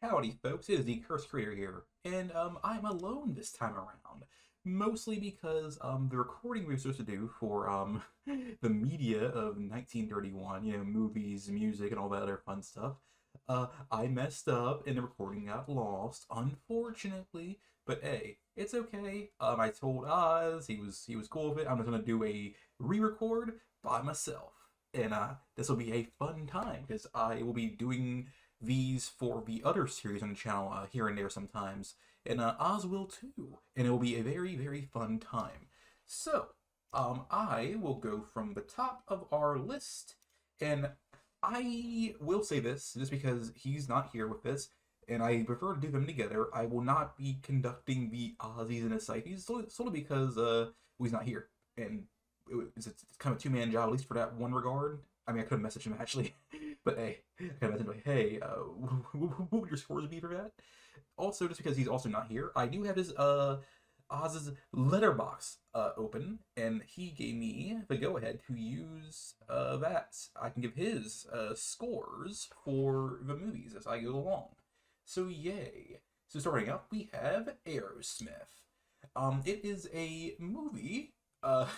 Howdy, folks. It is the Cursed Curator here, and I'm alone this time around. Mostly because the recording we were supposed to do for the media of 1931, movies, music, and all that other fun stuff, I messed up and the recording got lost, unfortunately. But hey, it's okay. I told Oz he was cool with it. I'm just gonna do a re-record by myself, and this will be a fun time because I will be doing these for the other series on the channel here and there sometimes, and Oz will too, and it will be a very, very fun time. So, I will go from the top of our list, and I will say this, just because he's not here with this, and I prefer to do them together. I will not be conducting the Ozzies and the Psyches, solely because he's not here, and it's kind of a two-man job, at least for that one regard. I mean, I could have messaged him actually, but hey, I kind of messaged him like, hey, what would your scores be for that? Also, just because he's also not here, I do have his Oz's letterbox open, and he gave me the go-ahead to use that. I can give his scores for the movies as I go along. So yay! So starting out, we have Aerosmith. It is a movie about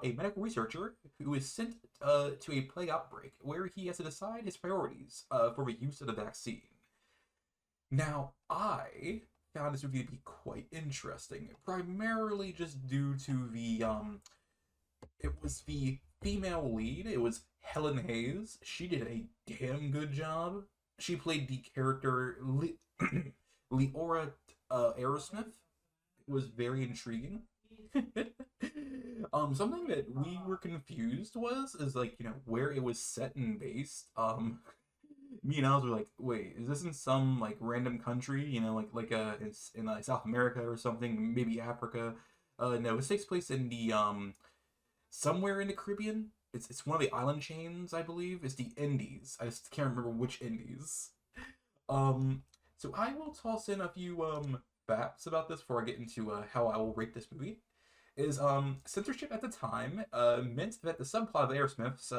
a medical researcher who is sent to a plague outbreak where he has to decide his priorities for the use of the vaccine. Now, I found this movie to be quite interesting, primarily just due to it was the female lead. It was Helen Hayes. She did a damn good job. She played the character Leora Aerosmith. It was very intriguing. Something that we were confused is like, where it was set and based. Me and Oz were like, wait, is this in some like random country? It's in South America or something, maybe Africa. No, it takes place in the somewhere in the Caribbean. It's one of the island chains, I believe. It's the Indies. I just can't remember which Indies. So I will toss in a few facts about this before I get into how I will rate this movie. Censorship at the time meant that the subplot of Aerosmith's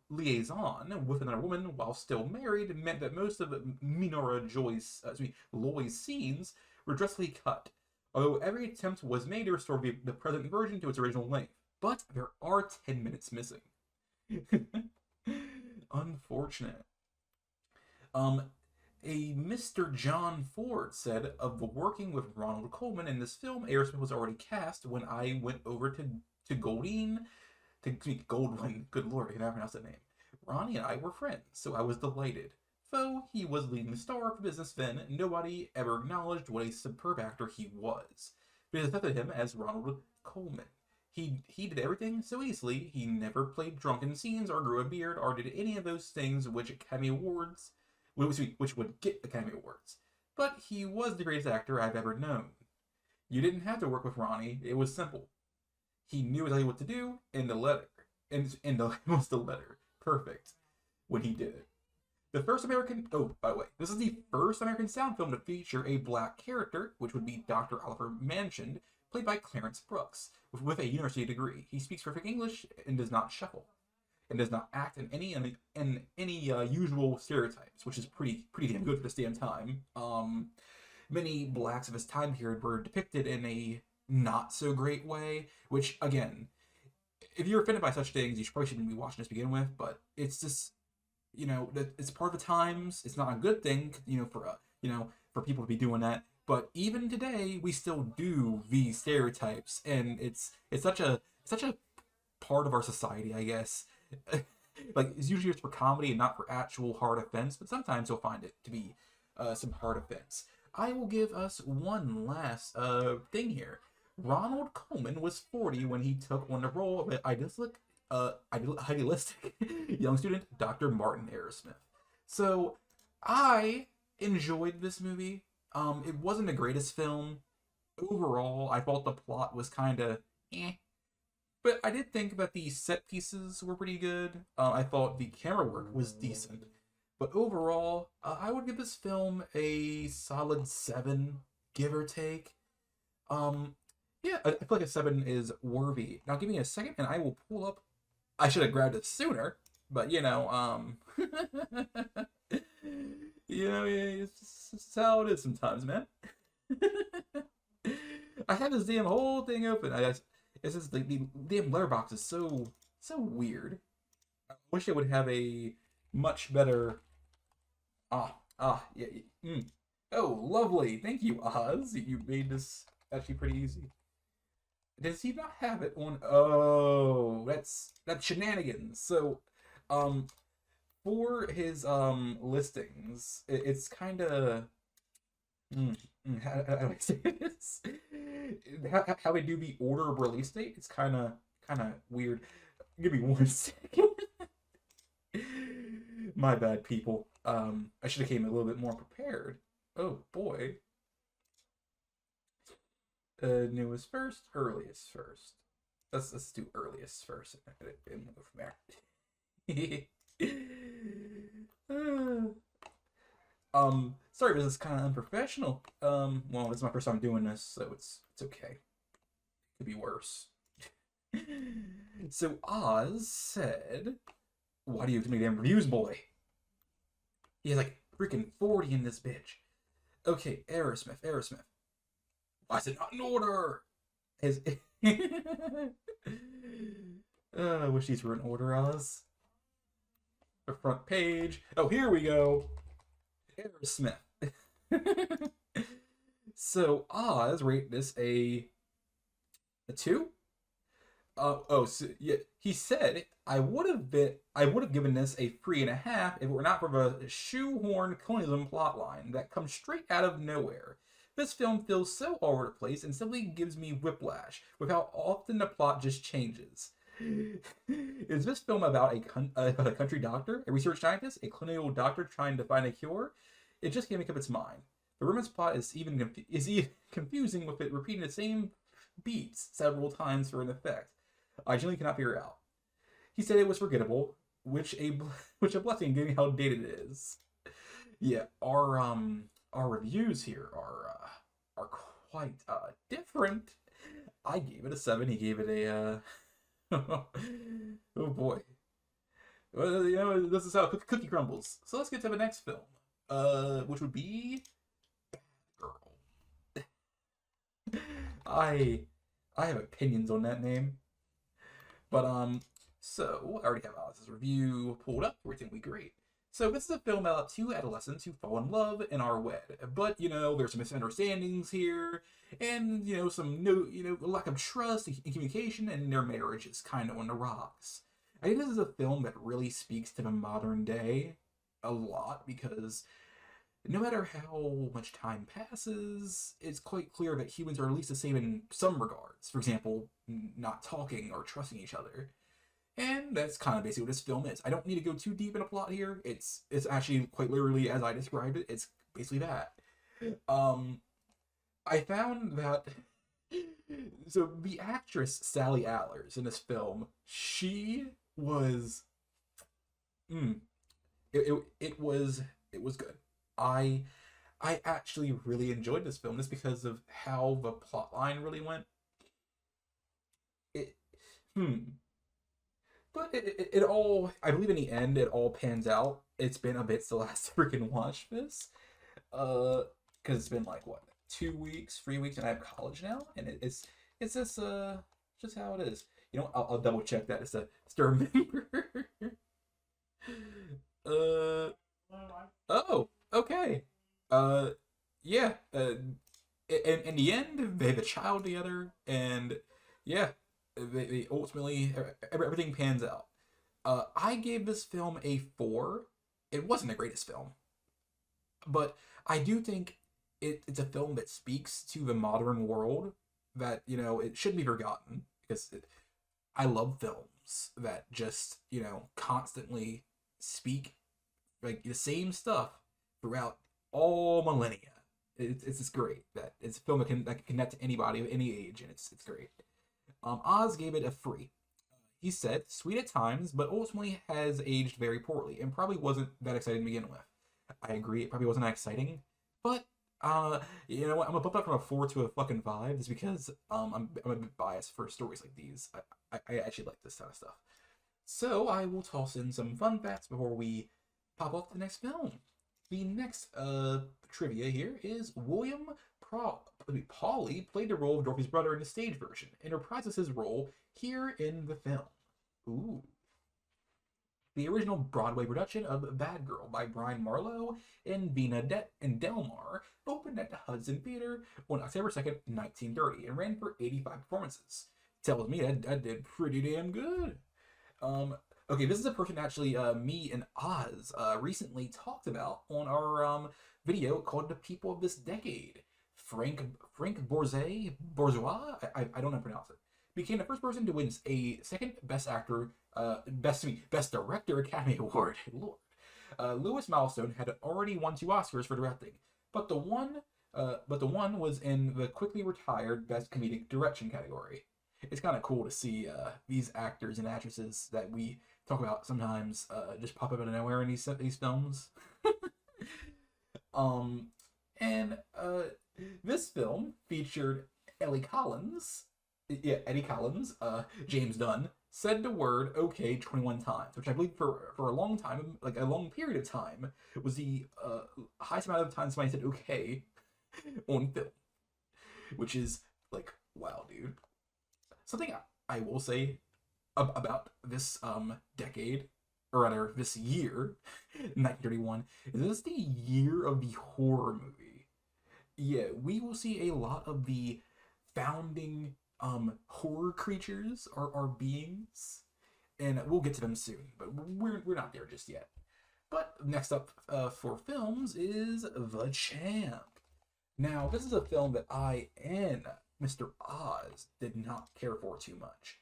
liaison with another woman while still married meant that most of Loy's scenes were drastically cut, although every attempt was made to restore the present version to its original length. But there are 10 minutes missing. Unfortunate. A Mr. John Ford said of the working with Ronald Colman in this film, Aerosmith was already cast when I went over to Goldwyn, good lord, I cannot pronounce that name. Ronnie and I were friends, so I was delighted. Though he was leading the star of the business then, nobody ever acknowledged what a superb actor he was. But it affected him as Ronald Colman. He did everything so easily. He never played drunken scenes or grew a beard or did any of those things which would get Academy Awards. But he was the greatest actor I've ever known. You didn't have to work with Ronnie. It was simple. He knew exactly what to do, and the letter. Was the letter. Perfect. When he did it. By the way, this is the first American sound film to feature a black character, which would be Dr. Oliver Manchand, played by Clarence Brooks, with a university degree. He speaks perfect English and does not shuffle, and does not act in any usual stereotypes, which is pretty damn good for this damn time. Many blacks of his time period were depicted in a not so great way, which again, if you're offended by such things, you probably shouldn't be watching this to begin with. But it's just, it's part of the times. It's not a good thing, for people to be doing that. But even today, we still do these stereotypes, and it's such a part of our society, I guess. Like, it's usually just for comedy and not for actual hard offense, but sometimes you'll find it to be some hard offense. I will give us one last thing here. Ronald Colman was 40 when he took on the role of an idealistic young student, Dr. Martin Aerosmith. So, I enjoyed this movie. It wasn't the greatest film. Overall, I thought the plot was kind of eh. But I did think that the set pieces were pretty good. I thought the camera work was decent. But overall, I would give this film a solid 7, give or take. Yeah, I feel like a 7 is worthy. Now give me a second and I will pull up. I should have grabbed it sooner, but Yeah, it's how it is sometimes, man. I have this damn whole thing open. It's just the damn letterbox is so weird. I wish it would have a much better. Yeah. Oh, lovely. Thank you, Oz. You made this actually pretty easy. Does he not have it on? Oh, that's shenanigans. So, um, for his listings, it's kind of how do I say this? How they do the order of release date? It's kind of weird. Give me one second. My bad, people. I should have came a little bit more prepared. Oh boy. Newest first, earliest first. Let's do earliest first and go from there. Sorry, but this is kind of unprofessional. Well, this is my first time doing this, so it's okay. Could be worse. So Oz said, "Why do you have too many damn reviews, boy?" He has like freaking 40 in this bitch. Okay, Aerosmith. Why is it not in order? His. I wish these were in order, Oz. The front page. Oh, here we go. Aerosmith. So Oz rate this a 2. So yeah, he said I would have given this a 3.5 if it were not for the shoehorn colonialism plotline that comes straight out of nowhere. This film feels so all over the place and simply gives me whiplash with how often the plot just changes. Is this film about a country doctor, a research scientist, a colonial doctor trying to find a cure? It just can't make up its mind. The romance plot is even confusing with it repeating the same beats several times for an effect. I genuinely cannot figure it out. He said it was forgettable, which a blessing given how dated it is. Yeah, our reviews here are quite different. I gave it a 7. He gave it a oh boy. Well, this is how cookie crumbles. So let's get to the next film, which would be Girl. I I have opinions on that name, but so I already have Oz's review pulled up. Everything will be great. So this is a film about 2 adolescents who fall in love and are wed, but there's some misunderstandings here, and some lack of trust and communication, and their marriage is kind of on the rocks. I think this is a film that really speaks to the modern day a lot because no matter how much time passes, it's quite clear that humans are at least the same in some regards. For example, not talking or trusting each other. And that's kind of basically what this film is. I don't need to go too deep in a plot here. It's actually quite literally as I described it. It's basically that. I found that so the actress Sally Allers in this film, she was it was good. I I actually really enjoyed this film just because of how the plot line really went. It hmm But it all, I believe in the end, it all pans out. It's been a bit still has to freaking watch this. Uh, because it's been like, what, 2 weeks, 3 weeks, and I have college now, and it's just how it is. I'll double check that just to remember. uh, oh, okay. Uh, yeah. In the end, they have a child together, and yeah, they ultimately everything pans out. I gave this film a 4. It wasn't the greatest film, but I do think it's a film that speaks to the modern world that it shouldn't be forgotten because I love films that just constantly speak like the same stuff throughout all millennia. It's just great that it's a film that can connect to anybody of any age, and it's great. Oz gave it a 3. He said, sweet at times, but ultimately has aged very poorly and probably wasn't that exciting to begin with. I agree, it probably wasn't that exciting, but you know what? I'm gonna bump up from a 4 to a fucking 5 just because I'm a bit biased for stories like these. I actually like this kind of stuff. So I will toss in some fun facts before we pop off to the next film. The next trivia here is William Pauly played the role of Dorothy's brother in the stage version and reprises his role here in the film. Ooh. The original Broadway production of Bad Girl by Brian Marlowe and and Delmar opened at the Hudson Theater on October 2nd, 1930, and ran for 85 performances. Tells me that did pretty damn good. Okay, this is a person actually me and Oz recently talked about on our video called "The People of This Decade." Frank Bourgeois, I don't know how to pronounce it, became the first person to win a second Best Actor, Best Director Academy Award. Lord, Lewis Milestone had already won 2 Oscars for directing, but the one was in the quickly retired Best Comedic Direction category. It's kind of cool to see these actors and actresses that we talk about sometimes just pop up out of nowhere in these films. And this film featured Ellie Collins. Yeah, Eddie Collins, James Dunn, said the word okay 21 times, which I believe for a long time, like a long period of time, was the highest amount of times somebody said okay on film. Which is like, wow, dude. Something I will say about this decade, or rather this year, 1931, is this the year of the horror movie. Yeah, we will see a lot of the founding horror creatures are beings, and we'll get to them soon, but we're not there just yet. But next up for films is The Champ. Now, this is a film that I and Mr. Oz did not care for too much.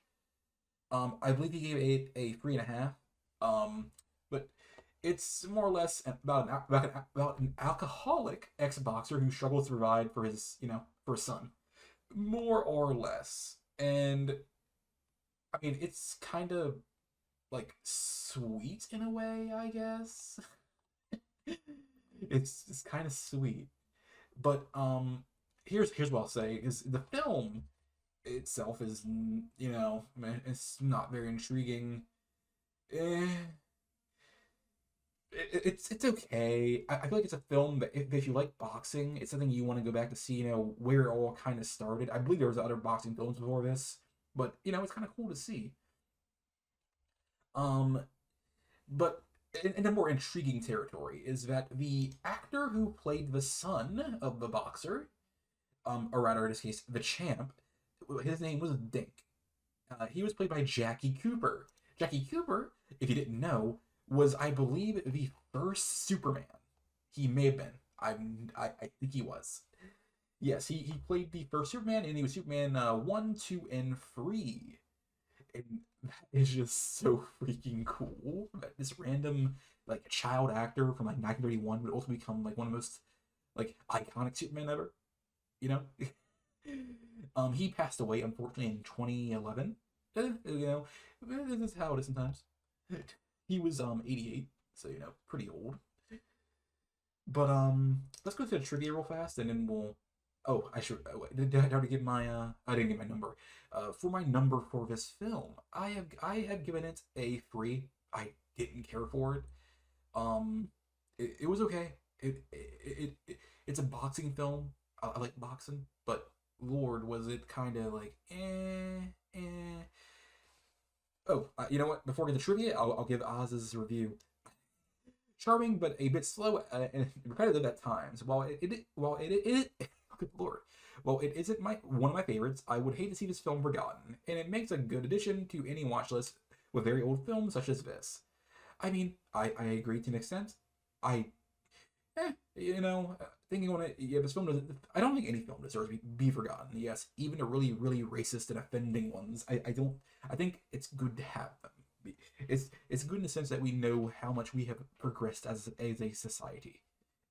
I believe he gave it a 3.5. But it's more or less about an alcoholic ex-boxer who struggles to provide for his son, more or less. And I mean, it's kind of like sweet in a way, I guess. It's kind of sweet, but here's what I'll say is the film itself is it's not very intriguing. It's okay. I feel like it's a film that if you like boxing, it's something you want to go back to see, where it all kind of started. I believe there was other boxing films before this, but it's kind of cool to see. But in a more intriguing territory is that the actor who played the son of the boxer, or rather in this case, the champ, his name was Dink. He was played by Jackie Cooper. Jackie Cooper, if you didn't know, was, I believe, the first Superman. He may have been. I think he was. Yes, he played the first Superman, and he was Superman 1, 2, and 3. And that is just so freaking cool. That this random child actor from 1931 would also become one of the most iconic Superman ever. You know, he passed away unfortunately in 2011. This is how it is sometimes. He was 88, so pretty old. But let's go through the trivia real fast, and then we'll. Oh, I should. Did I already give my? I didn't give my number. For my number for this film, I have given it a 3. I didn't care for it. It was okay. It's a boxing film. I like boxing, but Lord, was it kind of eh. Oh, you know what? Before I get to trivia, I'll give Oz's review. Charming, but a bit slow and repetitive at times. While good lord, while it isn't one of my favorites, I would hate to see this film forgotten, and it makes a good addition to any watch list with very old films such as this. I mean, I agree to an extent. Thinking on it, yeah, this film doesn't. I don't think any film deserves to be forgotten. Yes, even the really, really racist and offending ones. I don't. I think it's good to have them. It's good in the sense that we know how much we have progressed as a society,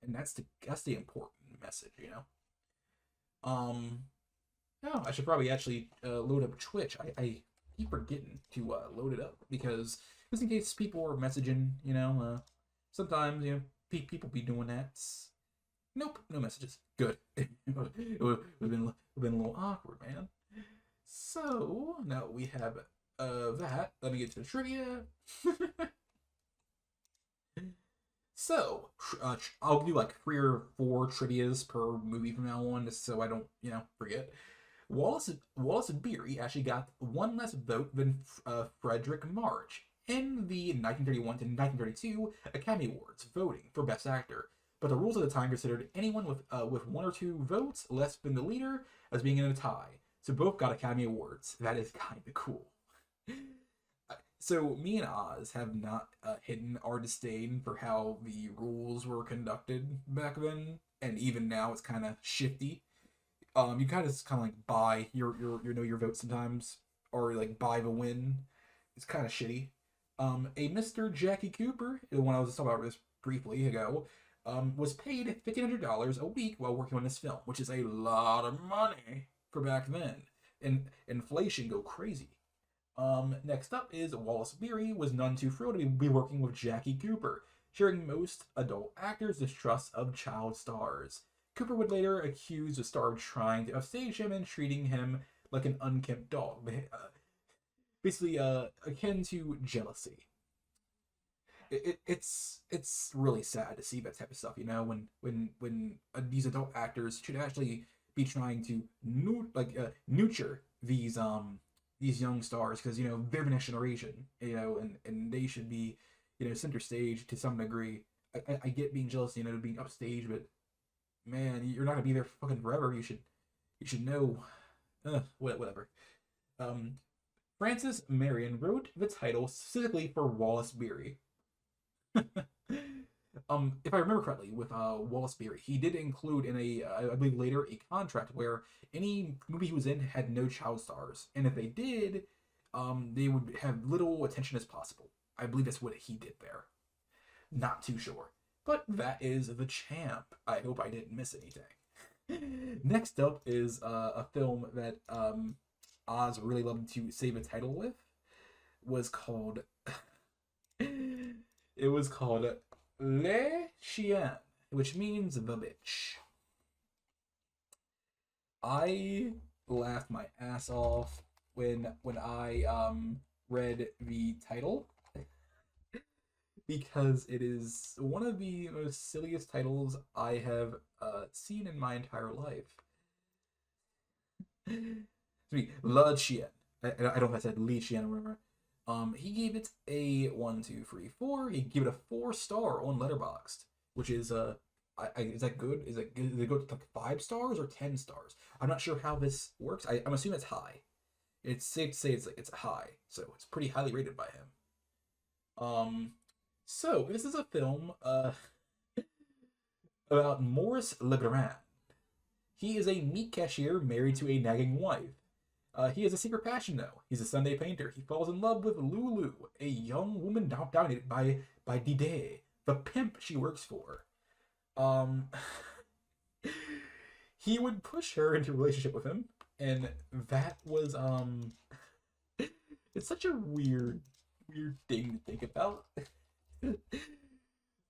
and that's the important message, No, I should probably actually load up Twitch. I keep forgetting to load it up because just in case people are messaging, sometimes people be doing that. Nope, no messages. Good. It would have been a little awkward, man. So now we have that. Let me get to the trivia. So, I'll do like 3 or 4 trivias per movie from now on, just so I don't, forget. Wallace Beery actually got one less vote than Frederick March in the 1931 to 1932 Academy Awards voting for Best Actor. But the rules at the time considered anyone with 1 or 2 votes less than the leader as being in a tie. So both got Academy Awards. That is kind of cool. So me and Oz have not hidden our disdain for how the rules were conducted back then, and even now it's kind of shifty. You kind of like buy your vote sometimes, or like buy the win. It's kind of shitty. A Mr. Jackie Cooper, the one I was talking about this briefly ago, was paid $1,500 a week while working on this film, which is a lot of money for back then. And inflation go crazy. Next up is Wallace Beery was none too thrilled to be working with Jackie Cooper, sharing most adult actors' distrust of child stars. Cooper would later accuse the star of trying to upstage him and treating him like an unkempt dog, basically akin to jealousy. It's really sad to see that type of stuff, when these adult actors should actually be trying to nurture these young stars, because they're the next generation, and they should be center stage to some degree. I get being jealous, being upstage, but man, you're not gonna be there fucking forever. You should know. Whatever. Um, Francis Marion wrote the title specifically for Wallace Beery. If I remember correctly, with Wallace Beery, he did include in I believe later, a contract where any movie he was in had no child stars, and if they did, they would have little attention as possible. I believe that's what he did there. Not too sure, but that is The Champ. I hope I didn't miss anything. Next up is a film that Oz really loved to save a title with. Was called It was called Le Chien, which means the bitch. I laughed my ass off when I read the title, because it is one of the most silliest titles I have seen in my entire life. La Chien. I don't know if I said Li Chien or whatever. He gave it a 1, 2, 3, 4. He gave it a 4-star on Letterboxd, which is is that good? Is it good? Does it go to like 5 stars or 10 stars? I'm not sure how this works. I'm assuming it's high. It's safe to say it's high, so it's pretty highly rated by him. So this is a film about Maurice Legrand. He is a meat cashier married to a nagging wife. He has a secret passion, though. He's a Sunday painter. He falls in love with Lulu, a young woman dominated by Didet, the pimp she works for. Um, he would push her into a relationship with him, and that was it's such a weird thing to think about.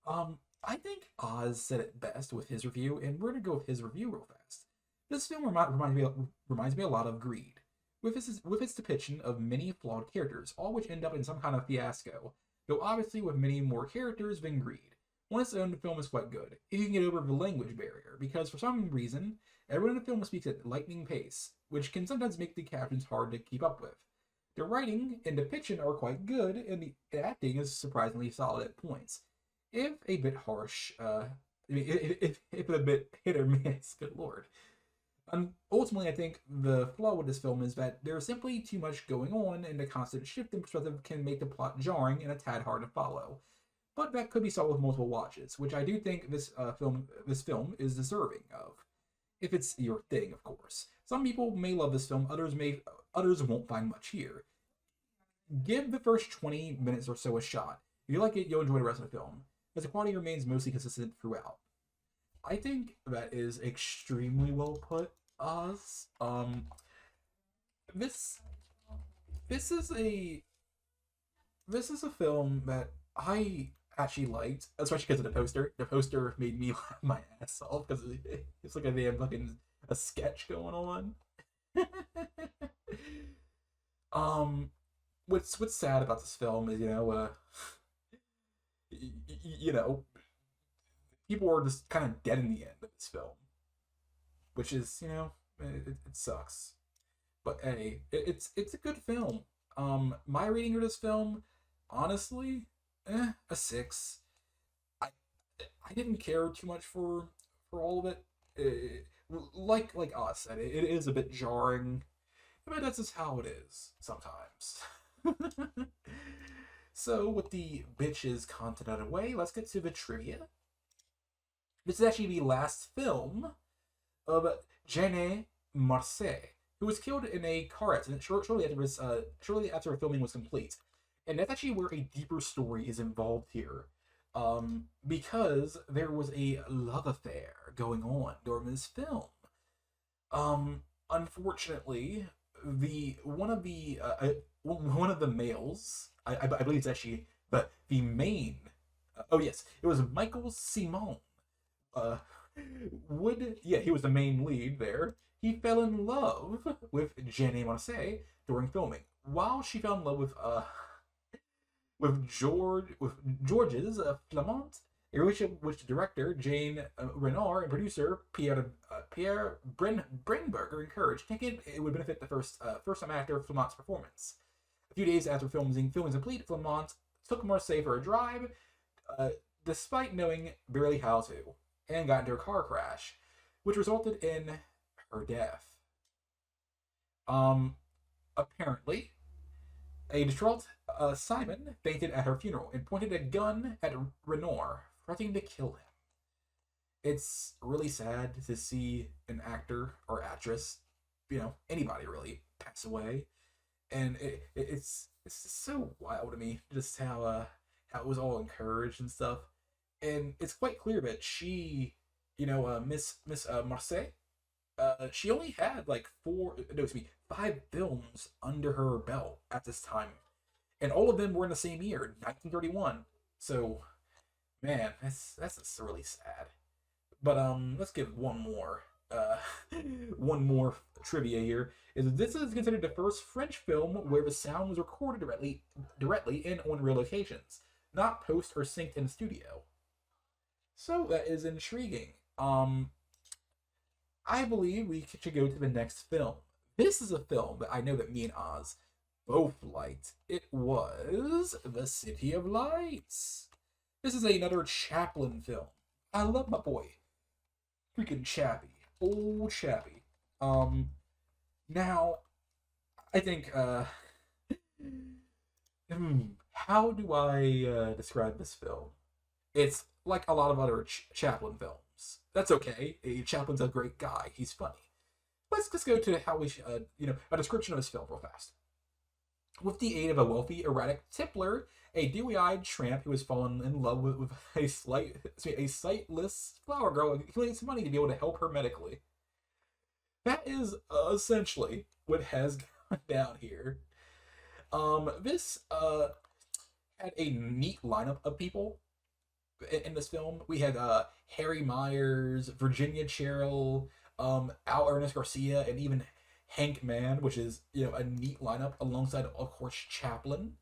I think Oz said it best with his review, and we're gonna go with his review real fast. This film reminds me a lot of Greed, with its depiction of many flawed characters, all which end up in some kind of fiasco, though obviously with many more characters than Greed. On its own, the film is quite good, if you can get over the language barrier, because for some reason, everyone in the film speaks at lightning pace, which can sometimes make the captions hard to keep up with. The writing and depiction are quite good, and the acting is surprisingly solid at points, if a bit harsh. If a bit hit or miss, good lord. Ultimately, I think the flaw with this film is that there's simply too much going on, and the constant shift in perspective can make the plot jarring and a tad hard to follow. But that could be solved with multiple watches, which I do think this film is deserving of, if it's your thing, of course. Some people may love this film, others won't find much here. Give the first 20 minutes or so a shot. If you like it, you'll enjoy the rest of the film, as the quality remains mostly consistent throughout. I think that is extremely well put, Oz. This this is a film that I actually liked, especially because of the poster. The poster made me laugh my ass off because it's like a damn fucking a sketch going on. um, what's sad about this film is you know people are just kind of dead in the end of this film, which is, it sucks. But hey, it's a good film. My rating of this film, honestly, a 6. I I didn't care too much for all of it. Like Oz said, it is a bit jarring, but that's just how it is sometimes. So, with the bitches content out of the way, let's get to the trivia. This is actually the last film of Jeanne Marseille, who was killed in a car accident shortly after filming was complete. And that's actually where a deeper story is involved here. Because there was a love affair going on during this film. Unfortunately, the one of the males, I believe it's actually the main. Oh yes, it was Michael Simon. Uh, he was the main lead there. He fell in love with Jeanne Marseille during filming. While she fell in love with Georges Flamant, a relationship with director Jane Renard and producer Pierre Brenberger encouraged, thinking it would benefit the first-time actor Flamant's performance. A few days after filming complete, Flamant took Marseille for a drive, uh, despite knowing barely how to, and got into a car crash, which resulted in her death. Um, Apparently, a distraught Simon fainted at her funeral and pointed a gun at Renoir, threatening to kill him. It's really sad to see an actor or actress, anybody really, pass away, and it's just so wild to me just how it was all encouraged and stuff, and it's quite clear that she, Miss Marseille, she only had like five films under her belt at this time, and all of them were in the same year, 1931. So, man, that's just really sad. But let's give one more. One more trivia here is this is considered the first French film where the sound was recorded directly in on real locations, not post or synced in studio. So that is intriguing. I believe we should go to the next film. This is a film that I know that me and Oz both liked. It was The City of Lights. This is another Chaplin film. I love my boy. Freaking Chappie. Old Chappie. Now, I think, how do I describe this film? It's like a lot of other Chaplin films. That's okay. Chaplin's a great guy. He's funny. Let's just go to how we should, a description of his film real fast. With the aid of a wealthy, erratic tippler, a dewy-eyed tramp who has fallen in love with a sightless flower girl, accumulates money to be able to help her medically. That is essentially what has gone down here. This had a neat lineup of people in this film. We had Harry Myers, Virginia Cheryl, Al Ernest Garcia, and even Hank Mann, which is a neat lineup alongside, of course, Chaplin.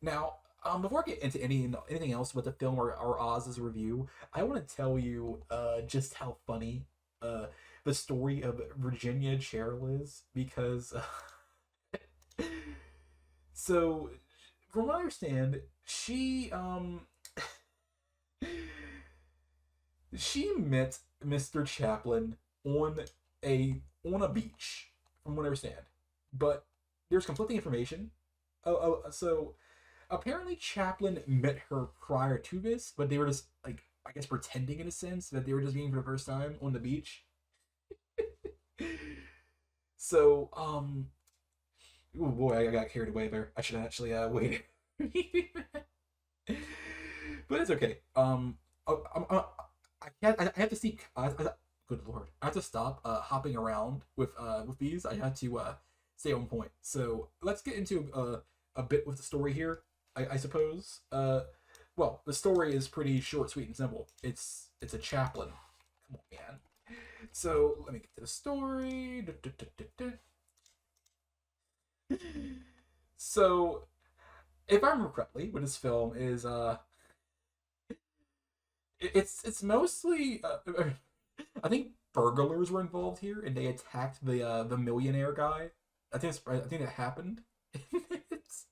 Now, before I get into anything else about the film or Oz's review, I want to tell you just how funny the story of Virginia Cheryl is, because so from what I understand, she met Mr. Chaplin on a beach, from what I understand. But there's conflicting information. So apparently Chaplin met her prior to this, but they were just like, I guess, pretending in a sense that they were just meeting for the first time on the beach. So, oh boy, I got carried away there. I should actually wait. But it's okay. I have to see. Good lord, I have to stop hopping around with these. I had to stay on point. So let's get into a bit with the story here. I suppose. Well, the story is pretty short, sweet, and simple. It's a Chaplin. Come on, man. So let me get to the story. So, if I remember correctly, what this film is, It's mostly I think burglars were involved here, and they attacked the millionaire guy. I think that happened. It's,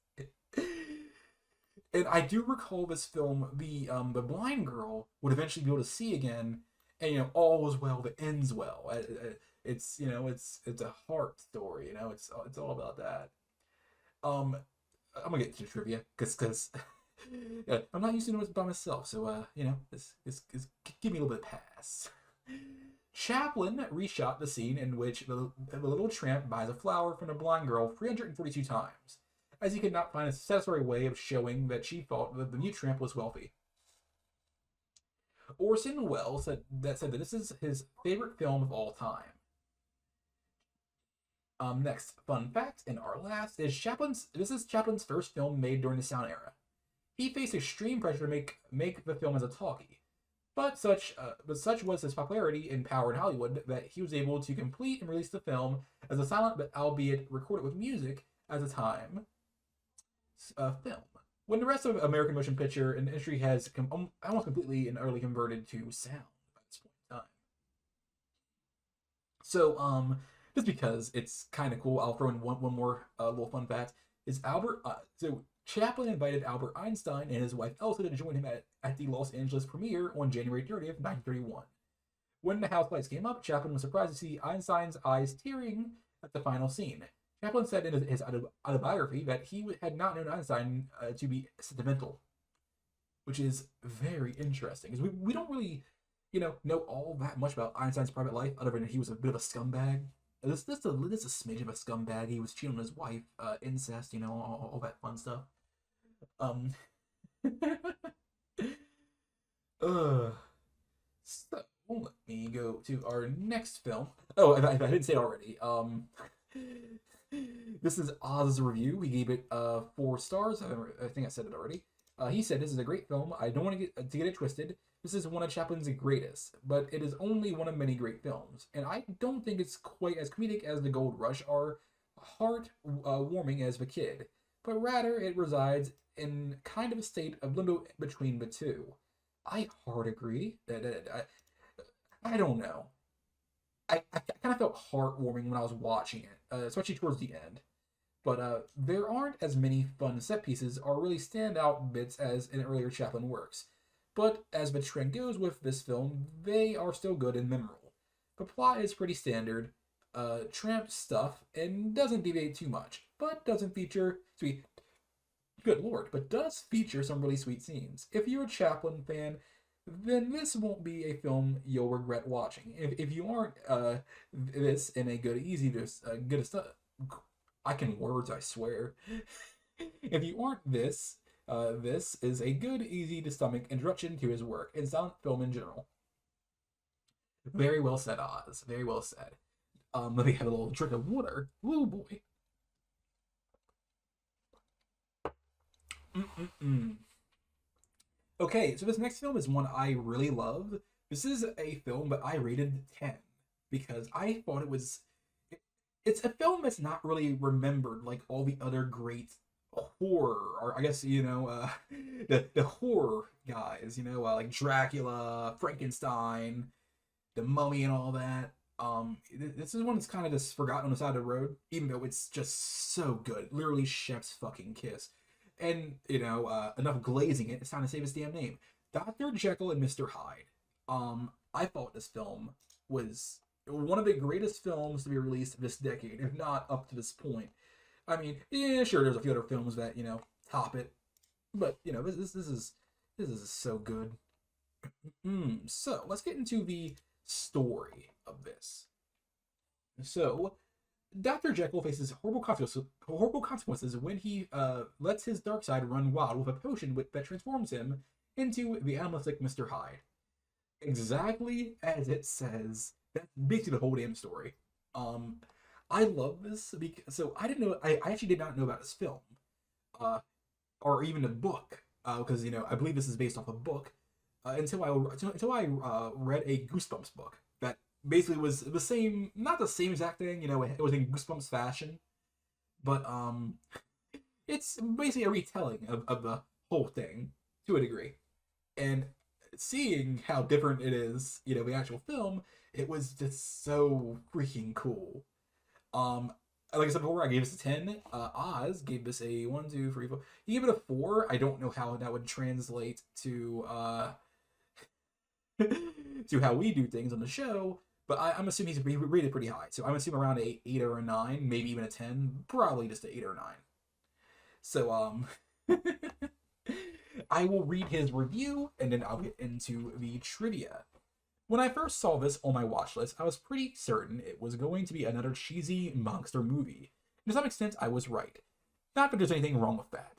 and I do recall this film. The blind girl would eventually be able to see again, and all is well that ends well. It's it's a heart story. It's all about that. Um, I'm gonna get to trivia because yeah, I'm not used to doing this by myself, so this give me a little bit of pass. Chaplin reshot the scene in which the little tramp buys a flower from the blind girl 342 times, as he could not find a satisfactory way of showing that she thought that the new tramp was wealthy. Orson Welles said that this is his favorite film of all time. Next fun fact, and our last is This is Chaplin's first film made during the sound era. He faced extreme pressure to make the film as a talkie, but such was his popularity and power in Hollywood that he was able to complete and release the film as a silent but albeit recorded with music as a time film. When the rest of American motion picture industry has almost completely and utterly converted to sound by this point in time. So, just because it's kind of cool, I'll throw in one more little fun fact. Is Albert? So Chaplin invited Albert Einstein and his wife Elsa to join him at the Los Angeles premiere on January 30th, 1931. When the house lights came up, Chaplin was surprised to see Einstein's eyes tearing at the final scene. Chaplin said in his autobiography that he had not known Einstein to be sentimental, which is very interesting because we don't really, know all that much about Einstein's private life other than he was a bit of a scumbag. This is a smidge of a scumbag. He was cheating on his wife, incest, all that fun stuff. Um, uh, so let me go to our next film. Oh, if I didn't say it already, this is Oz's review. He gave it 4 stars. I think I said it already. He said this is a great film. I don't want to get it twisted. This is one of Chaplin's greatest, but it is only one of many great films, and I don't think it's quite as comedic as The Gold Rush or heart-warming as The Kid, but rather it resides in kind of a state of limbo between the two. I hard agree. I don't know. I kind of felt heartwarming when I was watching it, especially towards the end. But there aren't as many fun set pieces or really standout bits as in earlier Chaplin works. But as the trend goes with this film, they are still good and memorable. The plot is pretty standard, tramp stuff, and doesn't deviate too much, but doesn't feature sweet. Good lord, but does feature some really sweet scenes. If you're a Chaplin fan, then this won't be a film you'll regret watching. If you aren't this in a good, easy to good stuff, I can words, I swear. If you aren't this, this is a good, easy to stomach introduction to his work and silent film in general. Very well said, Oz. Very well said. Let me have a little drink of water. Woo boy. Mm-mm-mm. Okay, so this next film is one I really love. This is a film that I rated 10 because I thought it's a film that's not really remembered like all the other great horror, or I guess the horror guys, like Dracula, Frankenstein, the Mummy, and all that. This is one that's kind of just forgotten on the side of the road, even though it's just so good. Literally chef's fucking kiss. And enough glazing it. It's time to save his damn name. Dr. Jekyll and Mr. Hyde. I thought this film was one of the greatest films to be released this decade, if not up to this point. I mean, yeah, sure, there's a few other films that top it, but this is so good. So let's get into the story of this. So, Dr. Jekyll faces horrible consequences when he lets his dark side run wild with a potion that transforms him into the animalistic Mr. Hyde. Exactly as it says. That's basically the whole damn story. I love this because I didn't know. I actually did not know about this film, or even the book, because I believe this is based off a book. Until I read a Goosebumps book that basically was the same, not the same exact thing. It was in Goosebumps fashion, but it's basically a retelling of the whole thing to a degree. And seeing how different it is, the actual film, it was just so freaking cool. Um, like I said before, I gave this a 10. Oz gave this a 1, 2, 3, 4. He gave it a 4. I don't know how that would translate to to how we do things on the show, but I'm assuming he rated pretty high. So I'm assuming around a 8 or a 9, maybe even a 10. Probably just an 8 or 9. So I will read his review and then I'll get into the trivia. When I first saw this on my watch list, I was pretty certain it was going to be another cheesy monster movie. And to some extent, I was right. Not that there's anything wrong with that.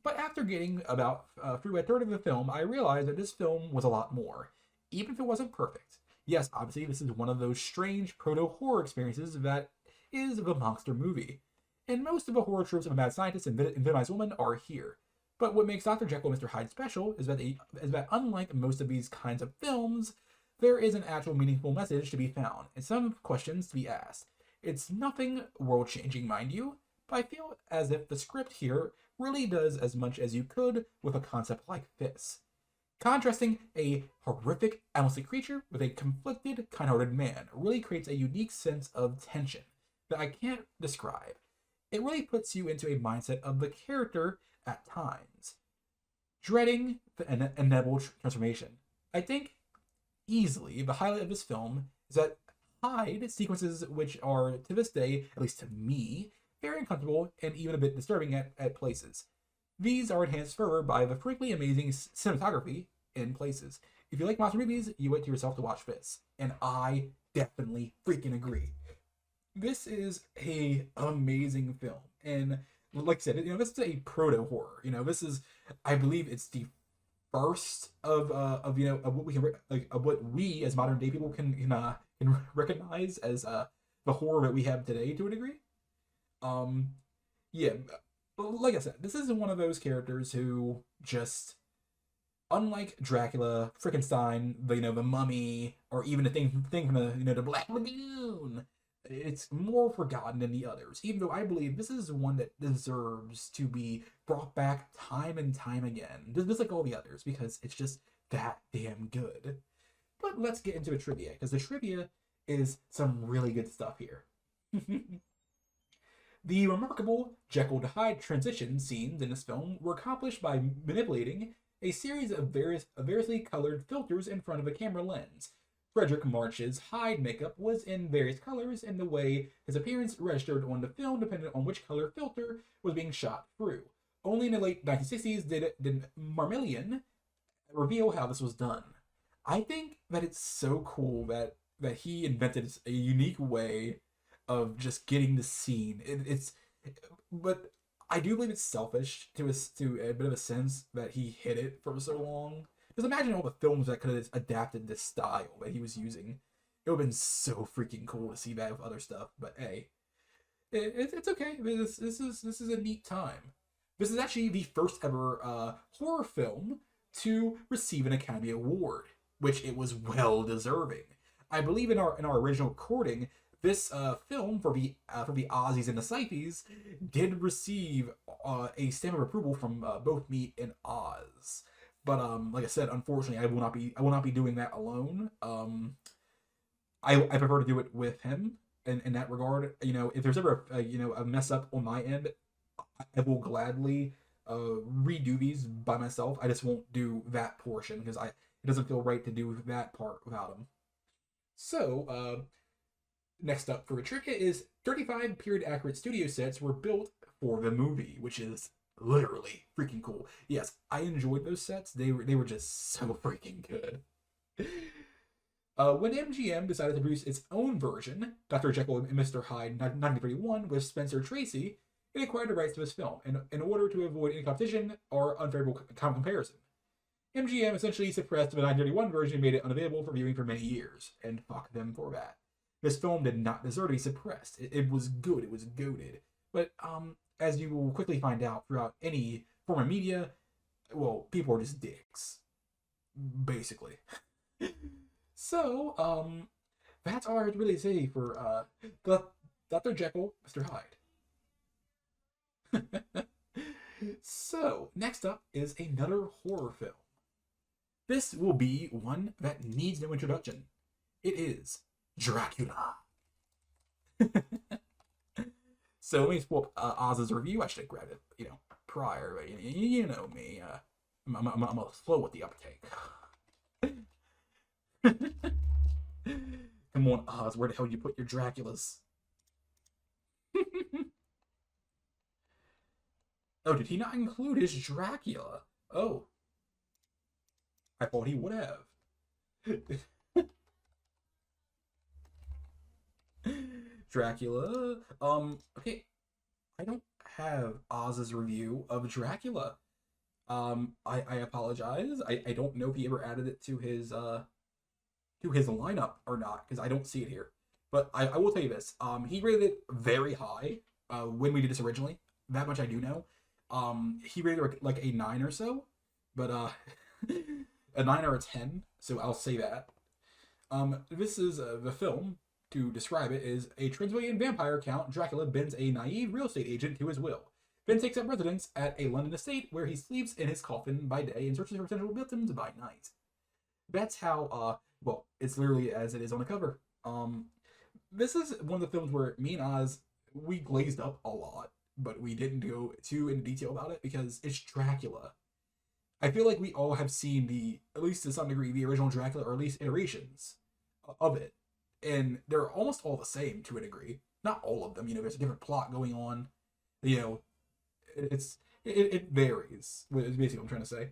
But after getting about through a third of the film, I realized that this film was a lot more, even if it wasn't perfect. Yes, obviously, this is one of those strange proto-horror experiences that is the monster movie. And most of the horror tropes of a mad scientist and villainized woman are here. But what makes Dr. Jekyll and Mr. Hyde special is that unlike most of these kinds of films, there is an actual meaningful message to be found, and some questions to be asked. It's nothing world-changing, mind you, but I feel as if the script here really does as much as you could with a concept like this. Contrasting a horrific, animalistic creature with a conflicted, kind-hearted man really creates a unique sense of tension that I can't describe. It really puts you into a mindset of the character at times, dreading the inevitable transformation. I think easily the highlight of this film is that Hyde sequences which are, to this day, at least to me, very uncomfortable and even a bit disturbing at places. These are enhanced further by the frankly amazing cinematography in places. If you like monster movies, you owe it to yourself to watch this. And I definitely freaking agree. This is a amazing film. And like I said, this is a proto-horror. This is, I believe it's the first of what we can of what we as modern day people can recognize as the horror that we have today to a degree. Yeah, like I said, this is one of those characters who just, unlike Dracula, Frankenstein, the Mummy, or even the thing from the Black Lagoon, it's more forgotten than the others. Even though I believe this is one that deserves to be brought back time and time again, just like all the others, because it's just that damn good. But let's get into the trivia, because the trivia is some really good stuff here. The remarkable Jekyll to Hyde transition scenes in this film were accomplished by manipulating a series of variously colored filters in front of a camera lens. Frederick March's Hyde makeup was in various colors, and the way his appearance registered on the film depended on which color filter was being shot through. Only in the late 1960s did Marmelian reveal how this was done. I think that it's so cool that he invented a unique way of just getting the scene. But I do believe it's selfish to a bit of a sense that he hid it for so long. Just imagine all the films that could have adapted this style that he was using. It would have been so freaking cool to see that with other stuff. But hey, it's okay. This is a neat time. This is actually the first ever horror film to receive an Academy Award, which it was well deserving. I believe in our original recording, this film for the Aussies and the Scythes did receive a stamp of approval from both me and Oz. But like I said, unfortunately, I will not be doing that alone. I prefer to do it with him in that regard. If there's ever a mess up on my end, I will gladly redo these by myself. I just won't do that portion because it doesn't feel right to do that part without him. So next up for a trivia is 35 period accurate studio sets were built for the movie, which is literally freaking cool. Yes, I enjoyed those sets. They were just so freaking good. When MGM decided to produce its own version, Dr. Jekyll and Mr. Hyde 1931 with Spencer Tracy, it acquired the rights to this film in order to avoid any competition or unfavorable comparison. MGM essentially suppressed the 1931 version and made it unavailable for viewing for many years, and fuck them for that. This film did not deserve to be suppressed. It was good. It was goated. But as you will quickly find out throughout any form of media, well, people are just dicks, basically. So that's all I would really say for Dr. Jekyll, Mr. Hyde. So next up is another horror film. This will be one that needs no introduction. It is Dracula. So let me pull up Oz's review. I should have grabbed it, prior. But you know me. I'm a slow with the uptake. Come on, Oz. Where the hell did you put your Draculas? Oh, did he not include his Dracula? Oh. I thought he would have. Dracula. Okay. I don't have Oz's review of Dracula. I apologize. I don't know if he ever added it to his lineup or not, because I don't see it here. But I will tell you this. He rated it very high when we did this originally. That much I do know. He rated it like a 9 or so. But a 9 or a 10, so I'll say that. This is the film. To describe it is a Transylvanian vampire Count Dracula bends a naive real estate agent to his will. Then takes up residence at a London estate where he sleeps in his coffin by day and searches for potential victims by night. That's how, well, it's literally as it is on the cover. This is one of the films where me and Oz, we glazed up a lot, but we didn't go too in detail about it because it's Dracula. I feel like we all have seen at least to some degree, the original Dracula, or at least iterations of it. And they're almost all the same to a degree. Not all of them, there's a different plot going on. It varies. Is basically what I'm trying to say.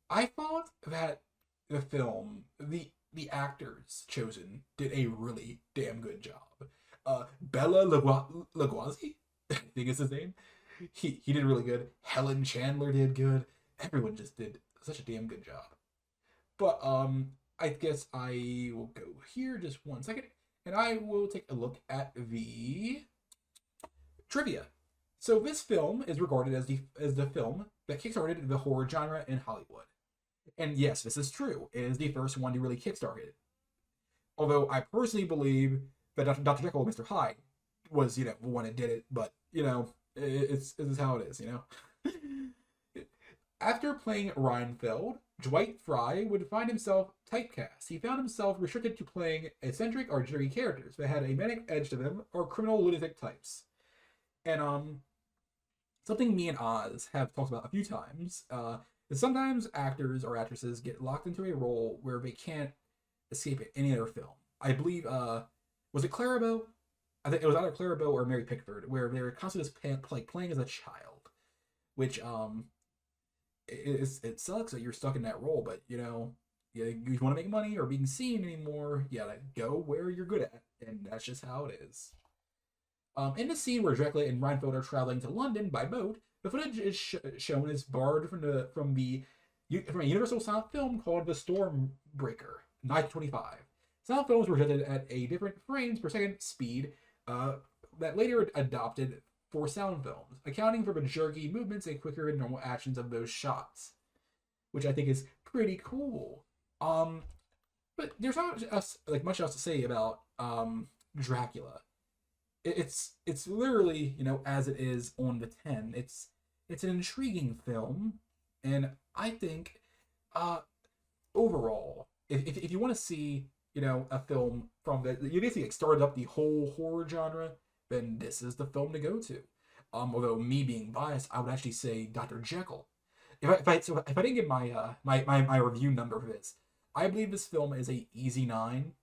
I thought that the film, the actors chosen did a really damn good job. Bella Lugosi, I think is his name. He did really good. Helen Chandler did good. Everyone just did such a damn good job. But I guess I will go here just 1 second, and I will take a look at the trivia. So this film is regarded as the film that kickstarted the horror genre in Hollywood. And yes, this is true. It is the first one to really kickstart it. Although I personally believe that Dr. Jekyll and Mr. Hyde was, the one that did it, but, it's how it is, After playing Reinfeld, Dwight Fry would find himself typecast. He found himself restricted to playing eccentric or jittery characters that had a manic edge to them or criminal lunatic types. And something me and Oz have talked about a few times is sometimes actors or actresses get locked into a role where they can't escape it in any other film. I believe, was it Clarabelle? I think it was either Clarabelle or Mary Pickford, where they were constantly just playing as a child, which it sucks that you're stuck in that role, but you want to make money or being seen anymore, you gotta go where you're good at, and that's just how it is. In the scene where Dracula and Reinfeld are traveling to London by boat, the footage is shown as borrowed from a Universal silent film called The Stormbreaker, 1925. Silent films were projected at a different frames per second speed that later adopted for sound films, accounting for the jerky movements and quicker than normal actions of those shots, which I think is pretty cool. But there's not much else to say about Dracula. It's literally as it is on the 10. It's an intriguing film, and I think overall, if you want to see a film from you basically started up the whole horror genre, then this is the film to go to. Although me being biased, I would actually say Dr. Jekyll. If I didn't get my review number for this, I believe this film is a easy 9,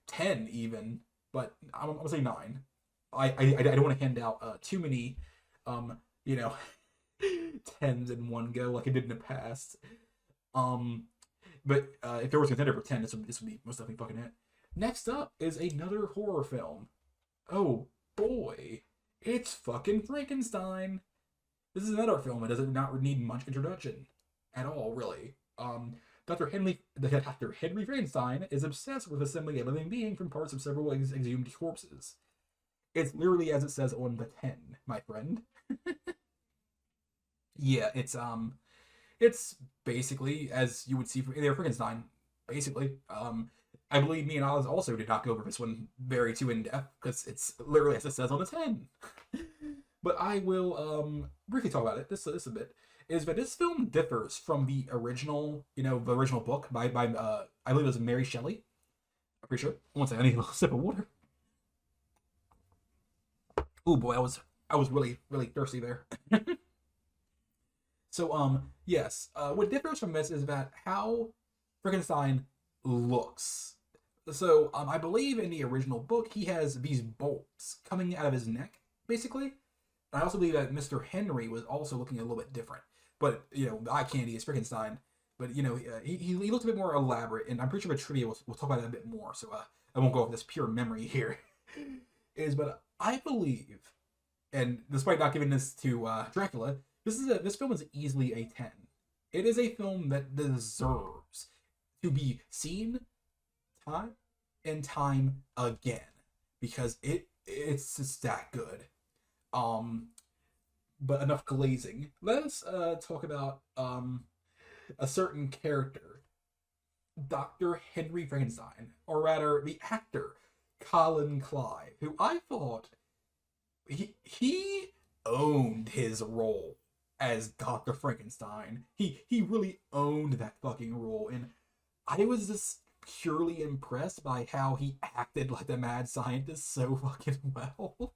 10 even, but I'm gonna say 9. I don't want to hand out too many 10s in one go like I did in the past. But if there was a contender for 10, this would be most definitely fucking it. Next up is another horror film. Oh boy, it's fucking Frankenstein. This is another film that does not need much introduction at all, really. Dr. Henry Frankenstein is obsessed with assembling a living being from parts of several exhumed corpses. It's literally as it says on the 10, my friend. Yeah, it's basically as you would see from Frankenstein, basically. I believe me and Oz also did not go over this one very too in depth because it's literally as it says on the 10. But I will briefly talk about it this a bit. is that this film differs from the original, the original book by I believe it was Mary Shelley. I'm pretty sure. One second, I need a little sip of water. Oh boy, I was really thirsty there. So yes, what differs from this is that how Frankenstein looks. So I believe in the original book he has these bolts coming out of his neck, basically. I also believe that Mr. Henry was also looking a little bit different. But, the eye candy is Frankenstein. But, he looked a bit more elaborate, and I'm pretty sure with trivia we'll talk about that a bit more, so I won't go off this pure memory here. But I believe, and despite not giving this to Dracula, this film is easily a 10. It is a film that deserves to be seen time and time again, because it's just that good. But enough glazing. Let us talk about a certain character, Dr. Henry Frankenstein, or rather the actor Colin Clive, who I thought he owned his role as Dr. Frankenstein. He really owned that fucking role, and I was just purely impressed by how he acted like the mad scientist so fucking well.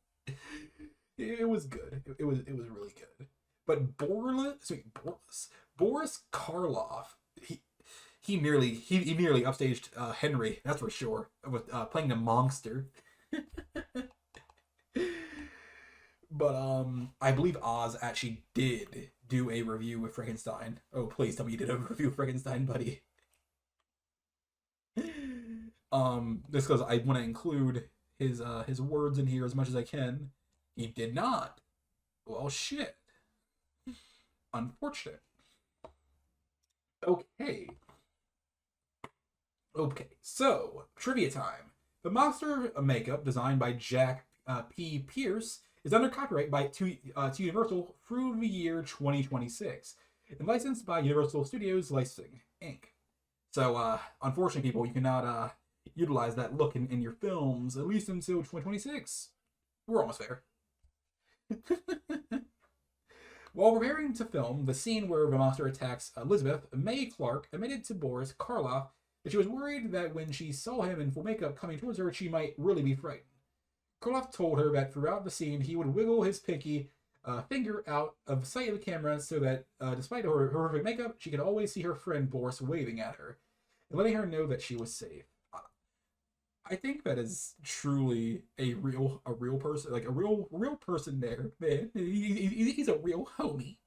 It was good. It was really good. But Boris Karloff, he nearly upstaged Henry, that's for sure, with playing the monster. But I believe Oz actually did do a review with Frankenstein. Oh, please tell me you did a review of Frankenstein, buddy. Just because I want to include his words in here as much as I can. He did not. Well, shit. Unfortunate. Okay. So, trivia time. The monster makeup designed by Jack P. Pierce is under copyright to Universal through the year 2026 and licensed by Universal Studios Licensing, Inc. So, unfortunately, people, you cannot utilize that look in your films, at least until 2026. We're almost there. While preparing to film the scene where the monster attacks Elizabeth, May Clark admitted to Boris Karloff that she was worried that when she saw him in full makeup coming towards her, she might really be frightened. Karloff told her that throughout the scene, he would wiggle his pinky finger out of sight of the camera so that, despite her horrific makeup, she could always see her friend Boris waving at her and letting her know that she was safe. I think that is truly a real person, like a real person there, man. He's a real homie.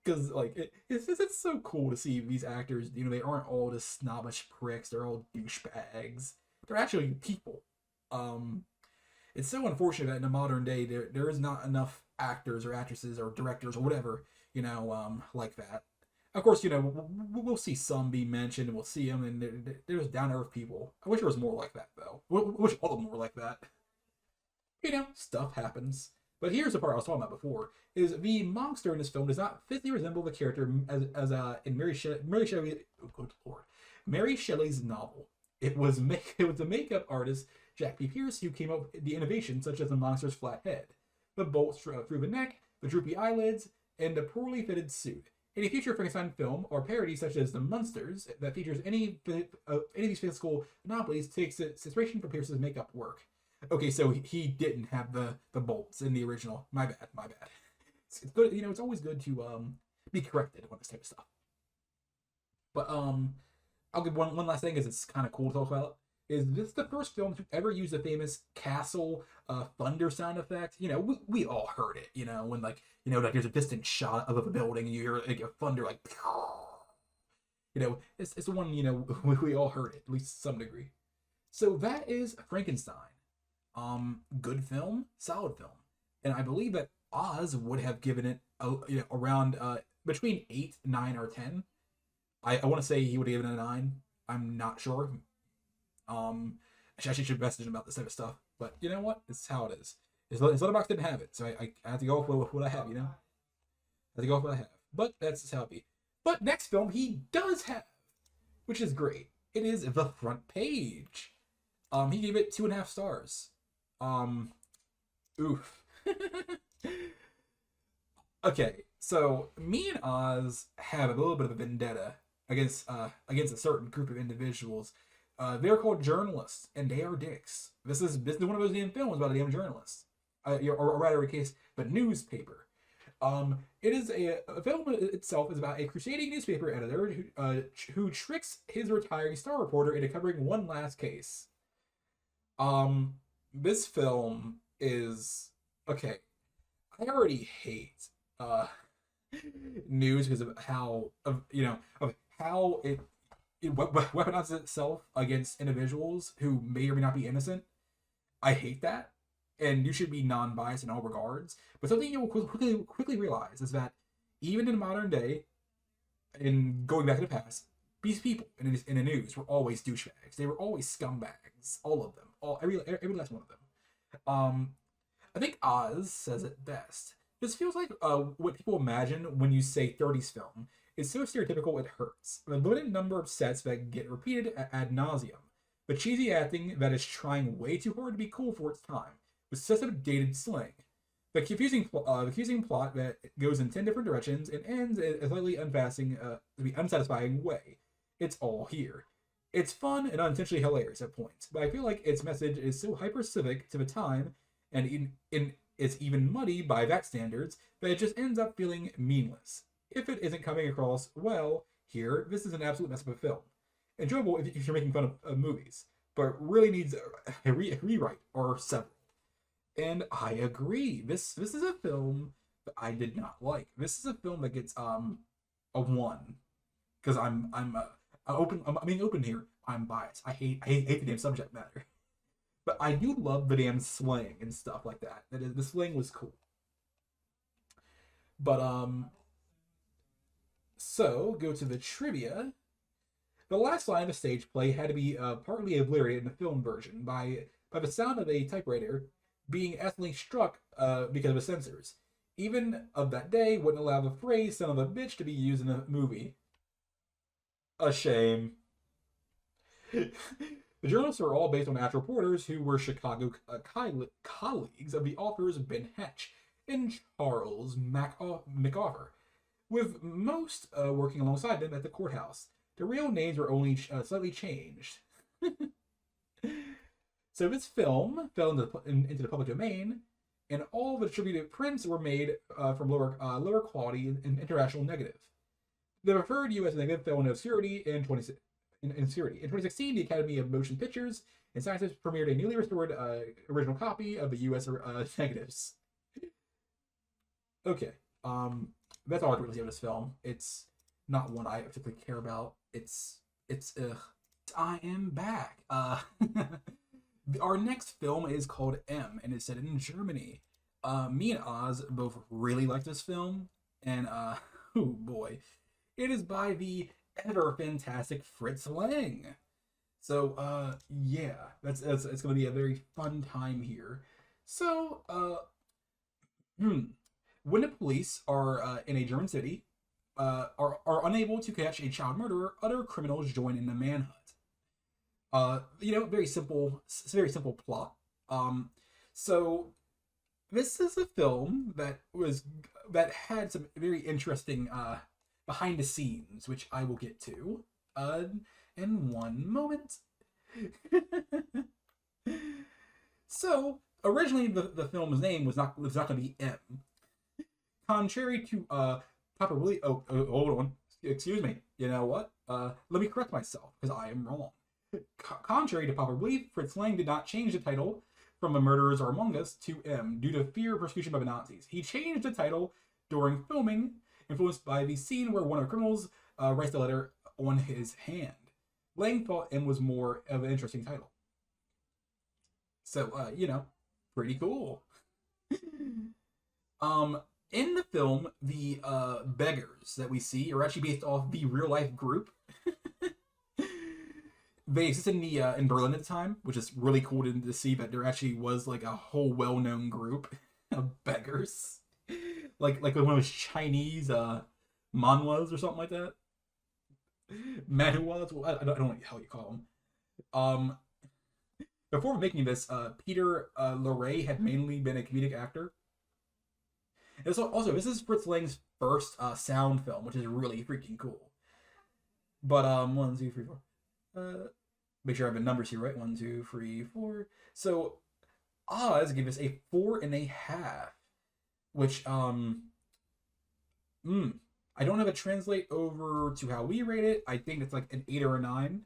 Because like it's so cool to see these actors. They aren't all just snobbish pricks. They're all douchebags. They're actually people. It's so unfortunate that in the modern day there is not enough actors or actresses or directors or whatever like that. Of course, we'll see some be mentioned, and we'll see them, and there's down-to-earth people. I wish there was more like that, though. I wish all of them were like that. Stuff happens. But here's the part I was talking about before, is the monster in this film does not physically resemble the character as in Mary Shelley, oh, good Lord, Mary Shelley's novel. It was the makeup artist, Jack P. Pierce, who came up with the innovation, such as the monster's flat head, the bolts through the neck, the droopy eyelids, and the poorly fitted suit. Any future Frankenstein film or parody such as The Munsters that features any of these physical anomalies takes its inspiration from Pierce's makeup work. Okay, so he didn't have the bolts in the original. My bad. It's good, it's always good to be corrected on this type of stuff. But I'll give one last thing, because it's kind of cool to talk about. Is this the first film to ever use the famous castle thunder sound effect? We all heard it. When like there's a distant shot of a building, and you hear like a thunder, like it's the one we all heard it, at least to some degree. So that is Frankenstein. Good film, solid film, and I believe that Oz would have given it around between 8, 9, or 10. I want to say he would have given it a 9. I'm not sure. Actually message him about this type of stuff, but you know what? It's how it is. His letterbox didn't have it, so I have to go with what I have. I have to go with what I have. But that's just how it be. But next film he does have, which is great. It is The Front Page. He gave it 2.5 stars. Oof. Okay, So me and Oz have a little bit of a vendetta against a certain group of individuals. They're called journalists, and they are dicks. This is one of those damn films about a damn journalist, or rather, in case the newspaper. It is a film itself is about a crusading newspaper editor who tricks his retiring star reporter into covering one last case. This film is okay. I already hate news because of how of how it weaponizes itself against individuals who may or may not be innocent. I hate that, and you should be non-biased in all regards. But something you will quickly realize is that even in modern day, in going back in the past, these people in the news were always douchebags. They were always scumbags. All of them. Every last one of them. I think Oz says it best. This feels like what people imagine when you say 30s film. It's so stereotypical it hurts. The limited number of sets that get repeated ad nauseum. The cheesy acting that is trying way too hard to be cool for its time, with excessive dated slang. The confusing plot that goes in 10 different directions and ends in a slightly unsatisfying way. It's all here. It's fun and unintentionally hilarious at points, but I feel like its message is so hyper-civic to the time, and it's even muddy by that standards, that it just ends up feeling meaningless. If it isn't coming across well here, this is an absolute mess of a film. Enjoyable if you're making fun of movies, but really needs a rewrite or several. And I agree. This is a film that I did not like. This is a film that gets a 1 because I'm open. I'm being open here. I'm biased. I hate the damn subject matter, but I do love the damn slang and stuff like that. The slang was cool. But so go to the trivia. The last line of the stage play had to be partly obliterated in the film version by the sound of a typewriter being accidentally struck because of the censors. Even of that day wouldn't allow the phrase "son of a bitch" to be used in the movie. A shame. The journalists are all based on actual reporters who were Chicago colleagues of the authors Ben Hatch and Charles McOffer, with most working alongside them at the courthouse. The real names were only slightly changed. So this film fell into the public domain, and all the attributed prints were made from lower quality and international negative. The preferred U.S. negative fell into obscurity in 2016, the Academy of Motion Pictures and Sciences premiered a newly restored original copy of the U.S. negatives. Okay, that's all I really see of this film. It's not one I particularly care about. It's ugh. I am back. Our next film is called M, and it's set in Germany. Me and Oz both really like this film, and oh boy, it is by the ever fantastic Fritz Lang. So yeah, it's gonna be a very fun time here. So when the police are in a German city, are unable to catch a child murderer, other criminals join in the manhunt. Very simple plot. So this is a film that had some very interesting behind the scenes, which I will get to in one moment. So originally the film's name was not going to be M. Contrary to Papa Willie. Oh, hold on. Excuse me. You know what? Let me correct myself because I am wrong. Contrary to popular belief, Fritz Lang did not change the title from The Murderers Are Among Us to M due to fear of persecution by the Nazis. He changed the title during filming, influenced by the scene where one of the criminals writes the letter on his hand. Lang thought M was more of an interesting title. So, pretty cool. In the film, the beggars that we see are actually based off the real life group. They existed in Berlin at the time, which is really cool to see that there actually was like a whole well-known group of beggars, like one of those Chinese manhwas or something like that. Manhwas, well, I don't know what the hell you call them. Before making this, Peter Lorre had mainly been a comedic actor. And so, also, this is Fritz Lang's first sound film, which is really freaking cool. But one, two, three, four. Make sure I have the numbers here right. One, two, three, four. So Oz gave us a 4.5, which I don't have a translate over to how we rate it. I think it's like an 8 or a 9.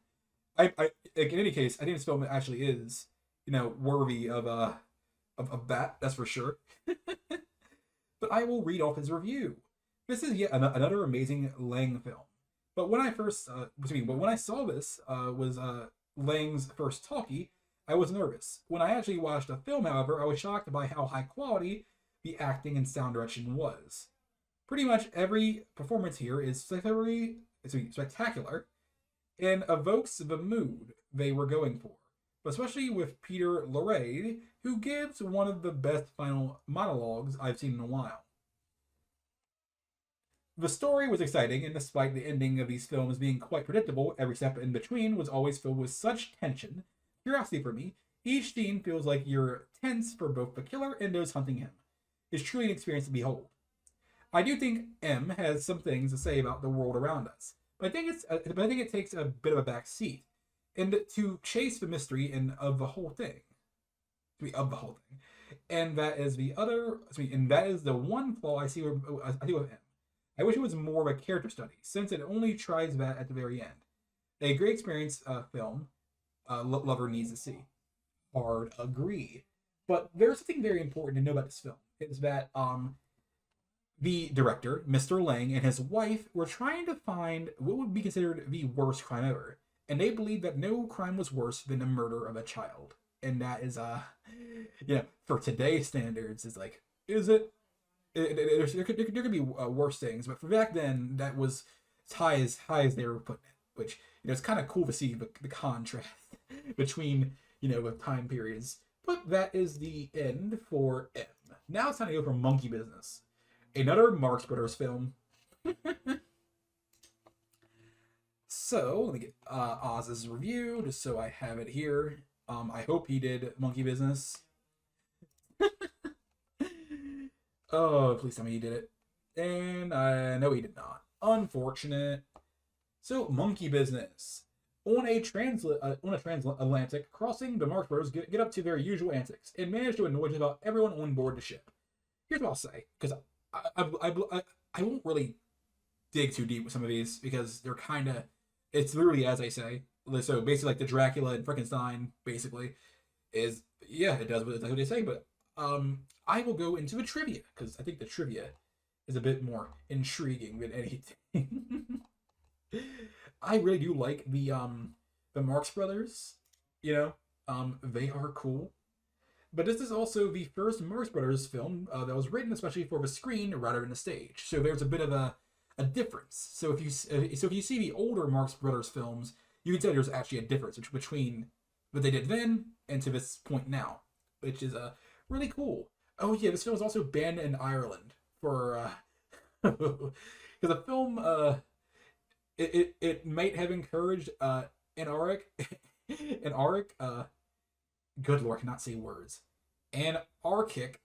I like, in any case, I think this film actually is, worthy of that. That's for sure. But I will read off his review. This is yet another amazing Lang film. But when I first, but when I saw this was Lang's first talkie, I was nervous. When I actually watched the film, however, I was shocked by how high quality the acting and sound direction was. Pretty much every performance here is spectacular and evokes the mood they were going for, but especially with Peter Lorre, who gives one of the best final monologues I've seen in a while. The story was exciting, and despite the ending of these films being quite predictable, every step in between was always filled with such tension, curiosity for me. Each scene feels like you're tense for both the killer and those hunting him. It's truly an experience to behold. I do think M has some things to say about the world around us, but I think it takes a bit of a back seat, and to chase the mystery and of the whole thing, and that is the one flaw I see with M. I wish it was more of a character study, since it only tries that at the very end. A great experience film lover needs to see. Hard agree. But there's something very important to know about this film, is that the director, Mr. Lang, and his wife were trying to find what would be considered the worst crime ever. And they believed that no crime was worse than the murder of a child. And that is, for today's standards, is like, is it? There could be worse things, but for back then, that was as high as they were putting it. Which, it's kind of cool to see the contrast between, the time periods. But that is the end for M. Now it's time to go for Monkey Business. Another Marx Brothers film. So, let me get Oz's review, just so I have it here. I hope he did Monkey Business. Oh, please tell me he did it. And no, he did not. Unfortunate. So, Monkey Business. On a transatlantic crossing, the Marx Brothers get up to their usual antics and manage to annoy just about everyone on board the ship. Here's what I'll say, because I won't really dig too deep with some of these, because they're kind of, it's literally as I say. So basically, like the Dracula and Frankenstein, basically, is, yeah, it does what they say, but I will go into the trivia, because I think the trivia is a bit more intriguing than anything. I really do like the Marx Brothers. They are cool. But this is also the first Marx Brothers film that was written especially for the screen rather than the stage. So there's a bit of a difference. So if you see the older Marx Brothers films, you can tell there's actually a difference between what they did then and to this point now, which is really cool. Oh yeah, this film was also banned in Ireland for because the film it might have encouraged anarchic good lord, I cannot say words. Anarchic.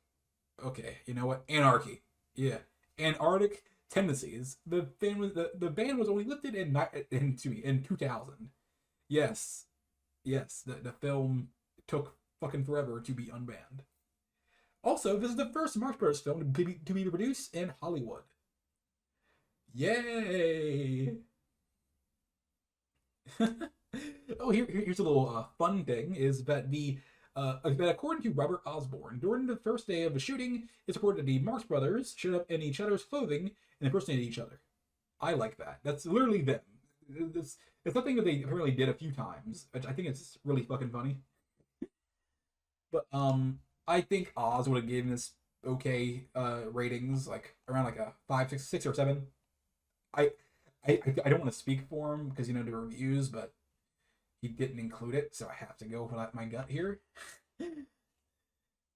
Okay, you know what? Anarchy. Yeah. Antarctic tendencies. The ban was only lifted in 2000. Yes. The film took fucking forever to be unbanned. Also, this is the first Marx Brothers film to be produced in Hollywood. Yay! Oh, here's a little fun thing, is that that according to Robert Osborne, during the first day of the shooting, it's reported that the Marx Brothers showed up in each other's clothing and impersonated each other. I like that. That's literally them. It's something that they apparently did a few times, which I think it's really fucking funny. But I think Oz would have given this okay ratings, like around like a 5, 6, or 7. I don't want to speak for him because the reviews, but he didn't include it, so I have to go with my gut here.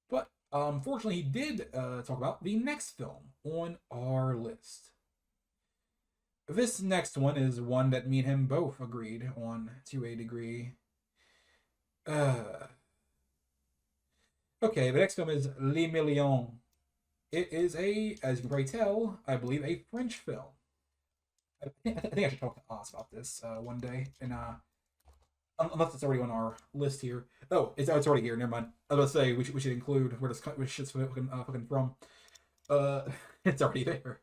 But fortunately, he did talk about the next film on our list. This next one is one that me and him both agreed on to a degree. Okay, the next film is Les Millions. It is as you can probably tell, I believe, a French film. I think I should talk to Oz about this one day, and unless it's already on our list here. Oh, it's already here. Never mind. I was gonna say we should include where shit's fucking from. Uh, it's already there.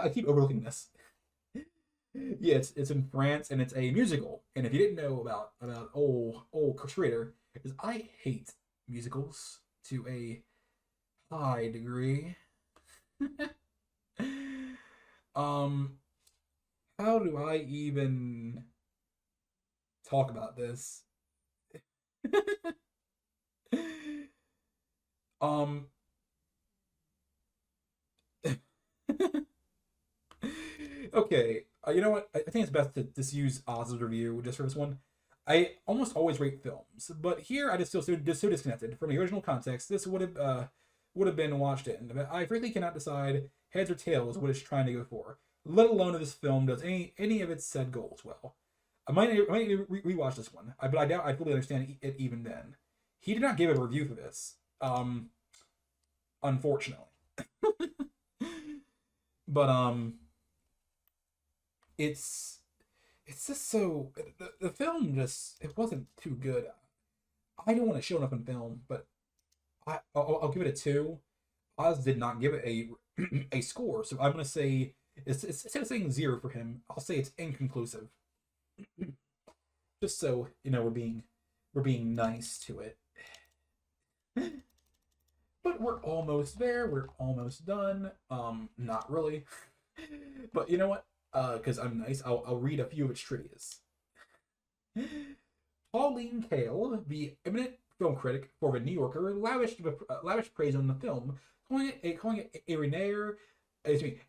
I keep overlooking this. Yeah, it's in France and it's a musical. And if you didn't know about old Cursed Curator, is I hate musicals to a high degree. um, how do I even talk about this? um, okay, you know what? I think it's best to just use Oz's review just for this one. I almost always rate films, but here I just feel so disconnected from the original context. This would have been watched in. But I frankly cannot decide heads or tails what it's trying to go for, let alone if this film does any of its said goals well. I might rewatch this one, but I doubt I fully understand it even then. He did not give a review for this, unfortunately. But it's it's just so the film just it wasn't too good. I don't want to show enough in film, but I'll give it a two. Oz did not give it a a score, so I'm gonna say it's instead of saying zero for him, I'll say it's inconclusive. Just so you know, we're being nice to it. But we're almost there. We're almost done. Not really. But you know what? Because I'm nice, I'll read a few of its trivias. Pauline Kael, the eminent film critic for The New Yorker, lavished praise on the film, calling it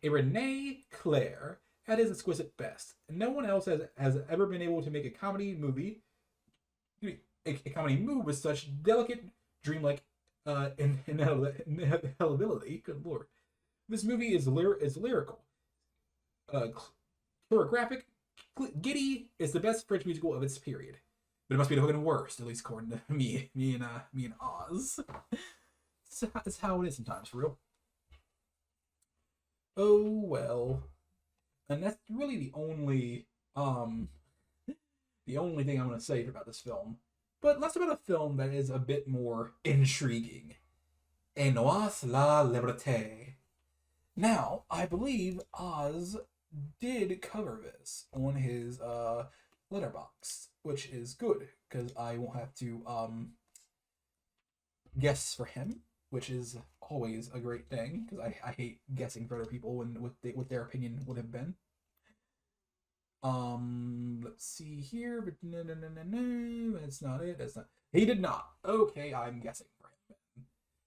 a Renee Claire at his exquisite best. No one else has ever been able to make a comedy movie, a comedy move with such delicate, dreamlike inhalability. Good lord, this movie is lyrical, uh, choreographic, giddy. It's the best French musical of its period, but it must be the fucking worst, at least according to me and Oz. It's how it is sometimes, for real. Oh well, and that's really the only thing I'm gonna say about this film. But let's about a film that is a bit more intriguing. Et noir la liberté. Now, I believe Oz did cover this on his letterbox, which is good because I won't have to guess for him, which is always a great thing because I hate guessing for other people and what their opinion would have been. Let's see here, but no, that's not it. That's not. He did not. Okay, I'm guessing for him.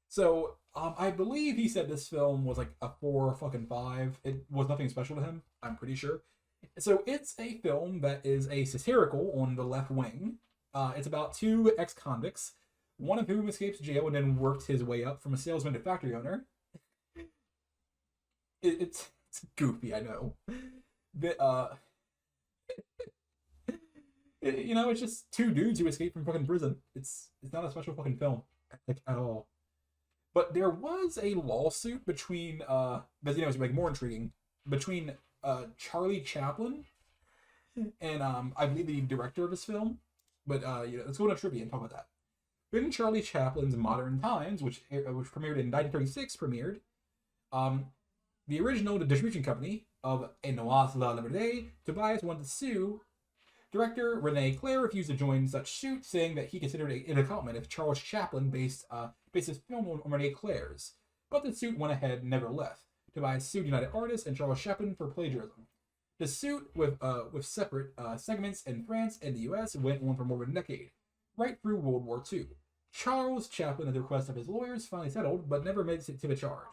So, I believe he said this film was like a 4 fucking 5. It was nothing special to him. I'm pretty sure. So it's a film that is a satirical on the left wing. It's about two ex-convicts, one of whom escapes jail and then worked his way up from a salesman to factory owner. It's goofy, I know. But, it's just two dudes who escape from fucking prison. It's not a special fucking film, like, at all. But there was a lawsuit between but it's like more intriguing, between Charlie Chaplin and I believe the director of this film. But let's go into trivia and talk about that. In Charlie Chaplin's Modern Times, which premiered in 1936, the original distribution company of Et Noir la Liberté, Tobias wanted to sue. Director Rene Clair refused to join such suit, saying that he considered it an accompaniment if Charles Chaplin based his film on Rene Clair's. But the suit went ahead nevertheless. Tobias sued United Artists and Charles Chaplin for plagiarism. The suit, with separate segments in France and the U.S., went on for more than a decade, right through World War II. Charles Chaplin, at the request of his lawyers, finally settled, but never made it to the charge.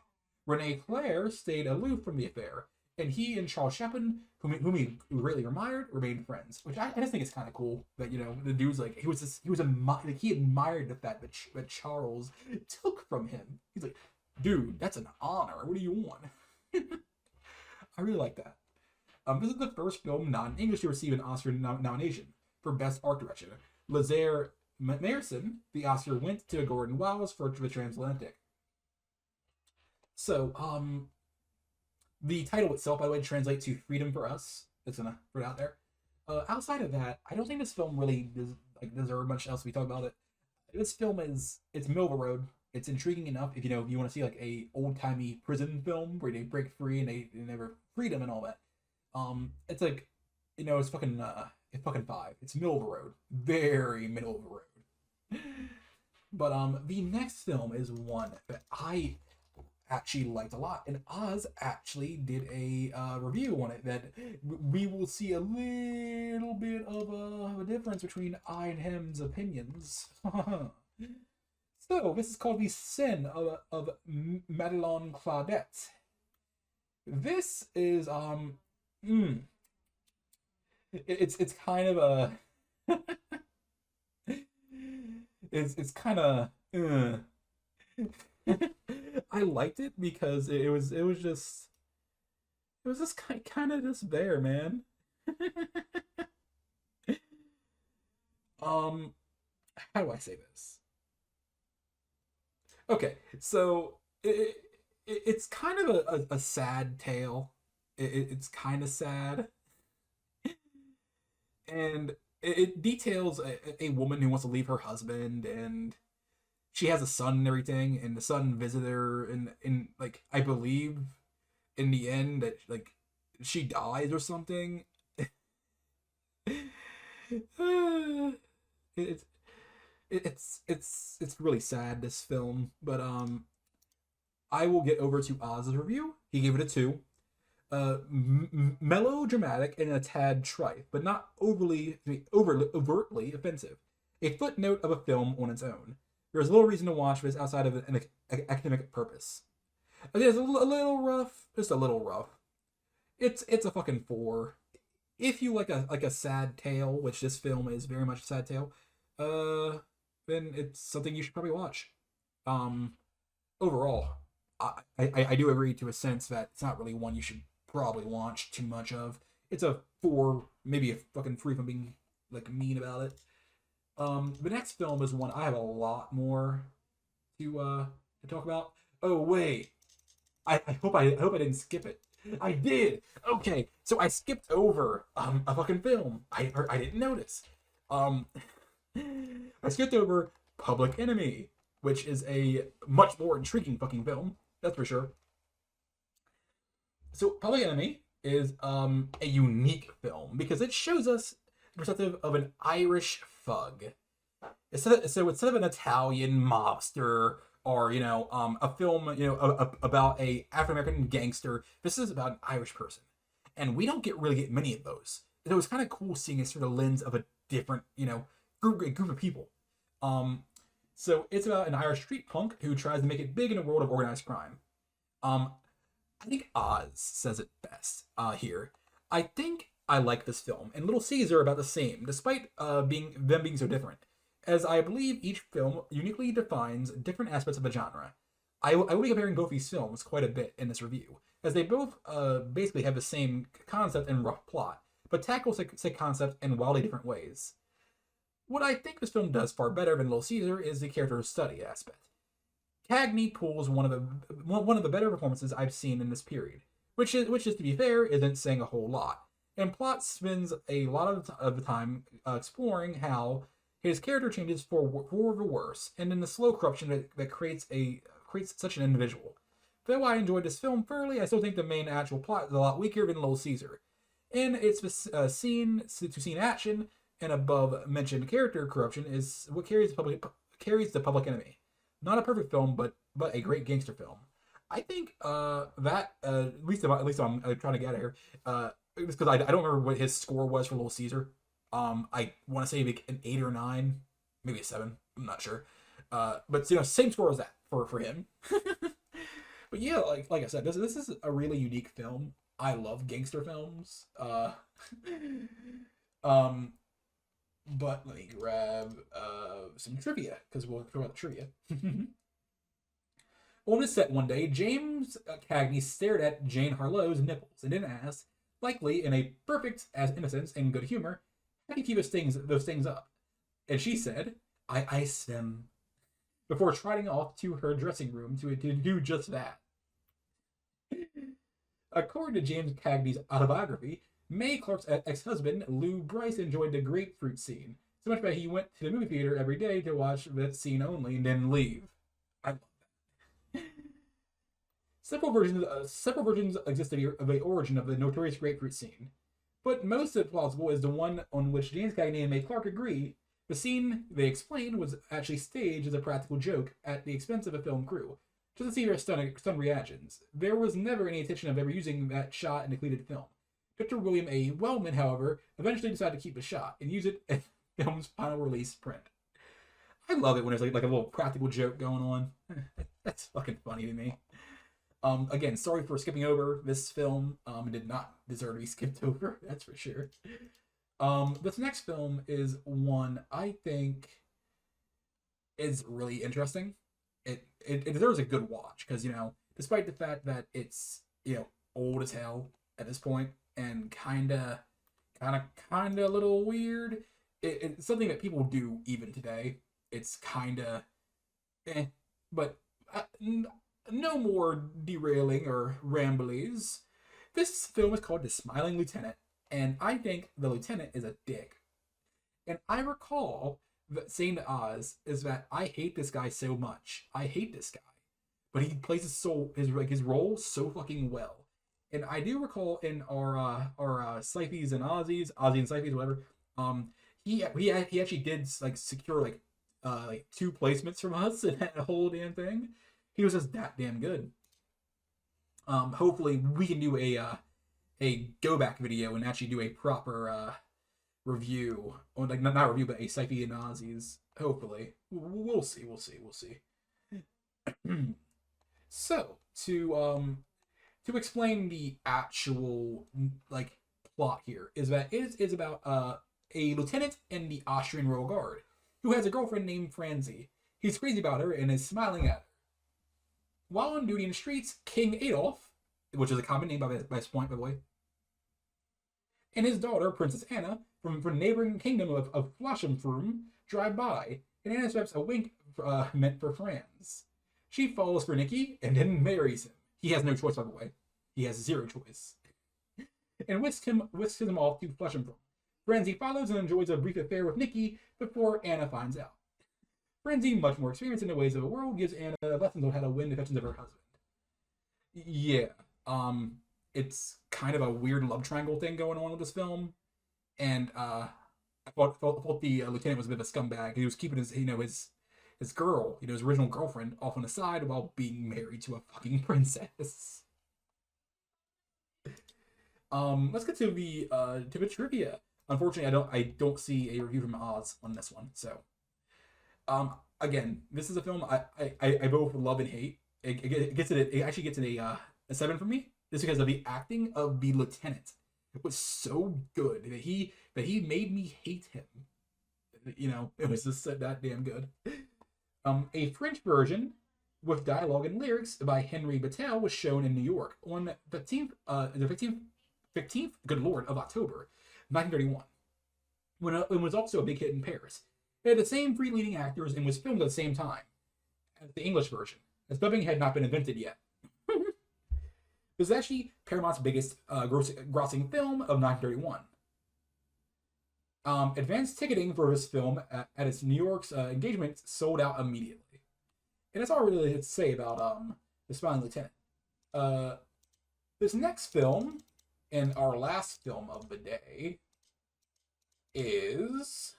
Rene Clair stayed aloof from the affair, and he and Charles Chaplin, whom he greatly admired, remained friends. Which I just think is kind of cool that the dude's like he admired the fact that Charles took from him. He's like, dude, that's an honor. What do you want? I really like that. This is the first film non-English to receive an Oscar nomination for Best Art Direction. Lazare Mayerson, the Oscar went to Gordon Willis for The Transatlantic. So, the title itself, by the way, translates to "Freedom for Us." It's gonna put it out there. Outside of that, I don't think this film really deserve much else to be talked about it. This film it's middle of the road. It's intriguing enough if you want to see like a old timey prison film where they break free and they have freedom and all that. It's like it's fucking five. It's middle of the road, very middle of the road. But the next film is one that I actually liked a lot, and Oz actually did a review on it that we will see a little bit of a difference between I and him's opinions. So this is called The Sin of Madelon Claudette. This is it's kind of a it's kind of I liked it because it was just kind of just there, man. um how do I say this? Okay, so it's kind of a sad tale. It's kind of sad, and it details a woman who wants to leave her husband, and she has a son and everything, and the son visited her, and like I believe in the end that like she dies or something. it's it's really sad, this film, but I will get over to Oz's review. He gave it a 2. Melodramatic and a tad trite, but not overtly offensive. A footnote of a film on its own. There is little reason to watch this outside of an academic purpose. It's a little rough, just a little rough. It's a fucking 4. If you like a sad tale, which this film is very much a sad tale, then it's something you should probably watch. Overall, I do agree to a sense that it's not really one you should probably watch too much of. It's a 4, maybe a fucking 3 if I'm being like mean about it. The next film is one I have a lot more to talk about. Oh wait, I hope I didn't skip it. I did. Okay, so I skipped over a fucking film. I didn't notice. I skipped over Public Enemy, which is a much more intriguing fucking film. That's for sure. So Public Enemy is a unique film because it shows us the perspective of an Irish thug. So instead of an Italian mobster or a film about a African American gangster, this is about an Irish person, and we don't really get many of those. And it was kind of cool seeing it through the lens of a different group of people. So it's about an Irish street punk who tries to make it big in a world of organized crime. I think Oz says it best here. I think I like this film, and Little Caesar are about the same, despite being so different, as I believe each film uniquely defines different aspects of a genre. I will be comparing both these films quite a bit in this review, as they both basically have the same concept and rough plot, but tackle said concept in wildly different ways. What I think this film does far better than Little Caesar is the character study aspect. Cagney pulls one of the better performances I've seen in this period, which is to be fair, isn't saying a whole lot. And plot spends a lot of the time exploring how his character changes for the worse, and in the slow corruption that creates such an individual. Though I enjoyed this film thoroughly, I still think the main actual plot is a lot weaker than Little Caesar. And its scene action and above mentioned character corruption is what carries the Public Enemy. Not a perfect film, but a great gangster film. I think that at least I'm trying to get out of here. Because I don't remember what his score was for Little Caesar. I want to say maybe an 8 or 9, maybe a 7. I'm not sure. But same score as that for him. But yeah, like I said, this is a really unique film. I love gangster films. But let me grab some trivia, because we'll talk about the trivia. On the set one day, James Cagney stared at Jane Harlow's nipples and then asked, likely in a perfect as innocence and good humor, how do you keep those things up? And she said, I ice them, before trotting off to her dressing room to do just that. According to James Cagney's autobiography, May Clark's ex-husband, Lou Bryce, enjoyed the grapefruit scene so much that he went to the movie theater every day to watch that scene only and then leave. I love that. Several versions exist of the origin of the notorious grapefruit scene, but most of it plausible is the one on which James Cagney and May Clark agree. The scene, they explain, was actually staged as a practical joke at the expense of a film crew, just to see their stunned reactions. There was never any intention of ever using that shot in the completed film. Director William A. Wellman, however, eventually decided to keep the shot and use it in the film's final release print. I love it when there's like a little practical joke going on. That's fucking funny to me. Again, sorry for skipping over this film. It did not deserve to be skipped over, that's for sure. This next film is one I think is really interesting. It deserves a good watch because, despite the fact that it's, old as hell at this point and kind of a little weird, it's something that people do even today. It's kind of but no more derailing or ramblies. This film is called The Smiling Lieutenant, and I think the lieutenant is a dick. And I recall that saying to Oz is that I hate this guy so much. I hate this guy, but he plays his role so fucking well. And I do recall in our Scythes and Ozzy and Scythes, whatever. He actually did secure like 2 placements from us in that whole damn thing. He was just that damn good. Hopefully we can do a go back video and actually do a proper review, or like not review, but a Scythe and Ozzy's. Hopefully, we'll see. So to explain the actual plot here is that it is about a lieutenant in the Austrian Royal Guard who has a girlfriend named Franzi. He's crazy about her and is smiling at her. While on duty in the streets, King Adolf, which is a common name by this point, by the way, and his daughter, Princess Anna, from the neighboring kingdom of Flaschenfrum, drive by, and Anna steps a wink meant for Franz. She falls for Nicky and then marries him. He has no choice, by the way. He has zero choice. And whisks him off to Flaschenfrum. Franzi follows and enjoys a brief affair with Nicky before Anna finds out. Franzi, much more experienced in the ways of the world, gives Anna lessons on how to win the affections of her husband. Yeah, it's kind of a weird love triangle thing going on with this film, and I thought the lieutenant was a bit of a scumbag. He was keeping his girl, his original girlfriend, off on the side while being married to a fucking princess. Let's get to the trivia. Unfortunately, I don't see a review from Oz on this one, so. Again, this is a film I both love and hate. It actually gets a 7 from me. Just because of the acting of the lieutenant. It was so good that he made me hate him. It was just that damn good. A French version with dialogue and lyrics by Henry Battel was shown in New York on the 15th, good lord, of October, 1931. When it was also a big hit in Paris. It had the same 3 leading actors and was filmed at the same time as the English version, as dubbing had not been invented yet. This is actually Paramount's biggest grossing film of 1931. Advanced ticketing for this film at its New York's engagement sold out immediately. And that's all I really had to say about The Smiling Lieutenant. This next film, and our last film of the day, is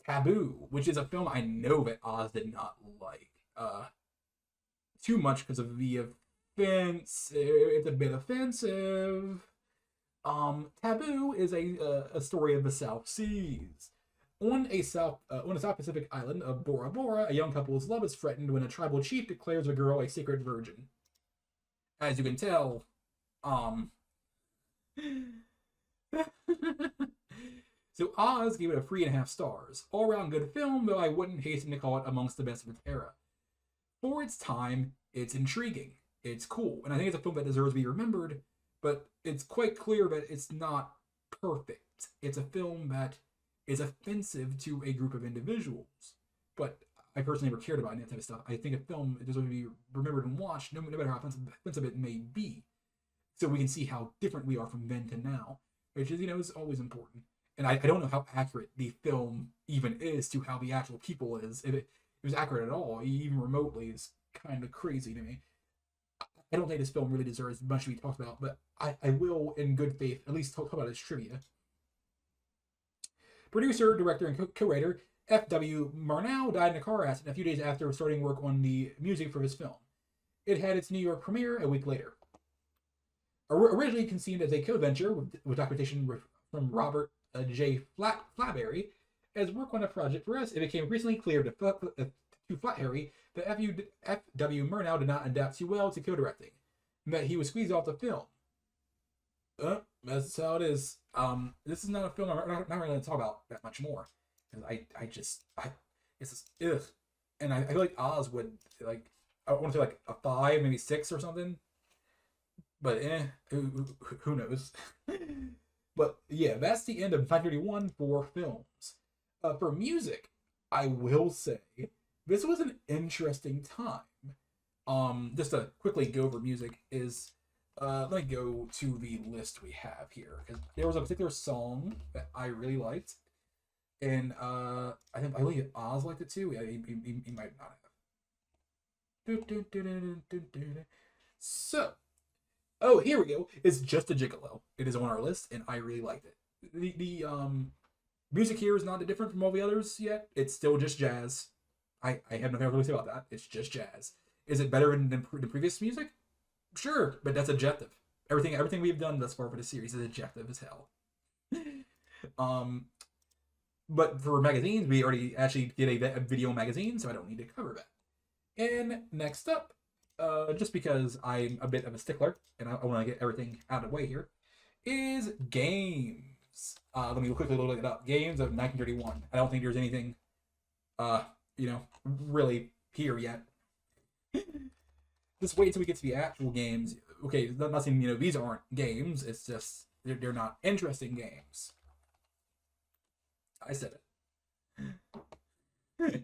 Taboo, which is a film I know that Oz did not like too much because of the offense. It's a bit offensive. Taboo is a story of the South Seas. On a South Pacific island of Bora Bora, a young couple's love is threatened when a tribal chief declares a girl a sacred virgin. As you can tell, so Oz gave it a 3.5 stars. All around good film, though I wouldn't hasten to call it amongst the best of its era. For its time, it's intriguing. It's cool, and I think it's a film that deserves to be remembered, but it's quite clear that it's not perfect. It's a film that is offensive to a group of individuals. But I personally never cared about that type of stuff. I think a film deserves to be remembered and watched, no matter how offensive it may be, so we can see how different we are from then to now, which is, is always important. And I don't know how accurate the film even is to how the actual people is. If it was accurate at all, even remotely, is kind of crazy to me. I don't think this film really deserves much to be talked about, but I will, in good faith, at least talk about its trivia. Producer, director, and curator F.W. Murnau died in a car accident a few days after starting work on the music for his film. It had its New York premiere a week later. Originally conceived as a co-venture with documentation from Robert J. Flatberry, as work on a project for us, it became recently clear to Flatberry that F.W. Murnau did not adapt too well to co-directing, and that he was squeezed off the film. That's how it is. This is not a film I'm not really going to talk about that much more, because it's just ugh. And I feel like Oz would, like, I want to say like a 5, maybe 6 or something. But who knows? But yeah, that's the end of 1931 for films. For music, I will say this was an interesting time. Just to quickly go over music is, let me go to the list we have here, because there was a particular song that I really liked, and I believe Oz liked it too. Yeah, he might not have. So. Oh, here we go. It's Just a Gigolo. It is on our list, and I really liked it. The music here is not that different from all the others yet. It's still just jazz. I have nothing else to say about that. It's just jazz. Is it better than previous music? Sure, but that's objective. Everything we've done thus far for the series is objective as hell. But for magazines, we already actually did a video magazine, so I don't need to cover that. And next up, just because I'm a bit of a stickler and I want to get everything out of the way here, is games. Let me quickly look it up. Games of 1931. I don't think there's anything, really here yet. Just wait until we get to the actual games. Okay, not saying, these aren't games. It's just, they're not interesting games. I said it.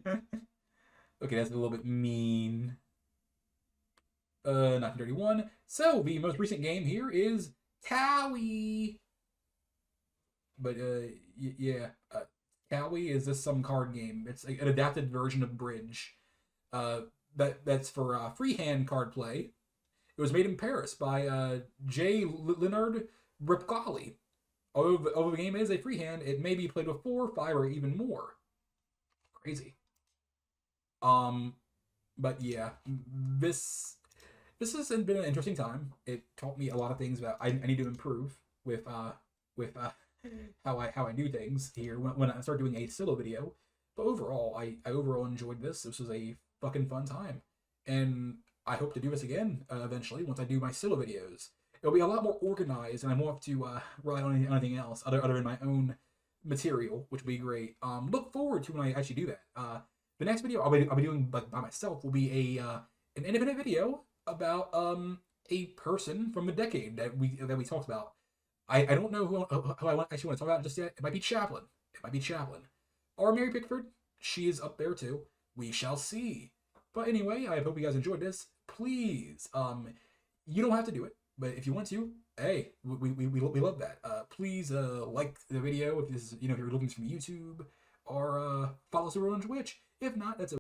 Okay, that's a little bit mean. 1931. So the most recent game here is Cowie. But yeah, Cowie is just some card game. It's an adapted version of Bridge. That's for freehand card play. It was made in Paris by J. Leonard Ripgali. Although the game is a freehand, it may be played with 4, 5, or even more. Crazy. But yeah, this has been an interesting time. It taught me a lot of things that I need to improve with how I do things here when I start doing a solo video. But overall, I overall enjoyed this. This was a fucking fun time, and I hope to do this again eventually once I do my solo videos. It'll be a lot more organized, and I won't have to rely on anything else other than my own material, which will be great. Look forward to when I actually do that. The next video I'll be doing by myself will be an independent video about a person from the decade that we talked about. I don't know who I actually want to talk about just yet. It might be Chaplin. Or Mary Pickford. She is up there too. We shall see. But anyway, I hope you guys enjoyed this. Please, you don't have to do it, but if you want to, hey, we love that. Please like the video if this is, if you're looking from YouTube, or follow us over on Twitch. If not, that's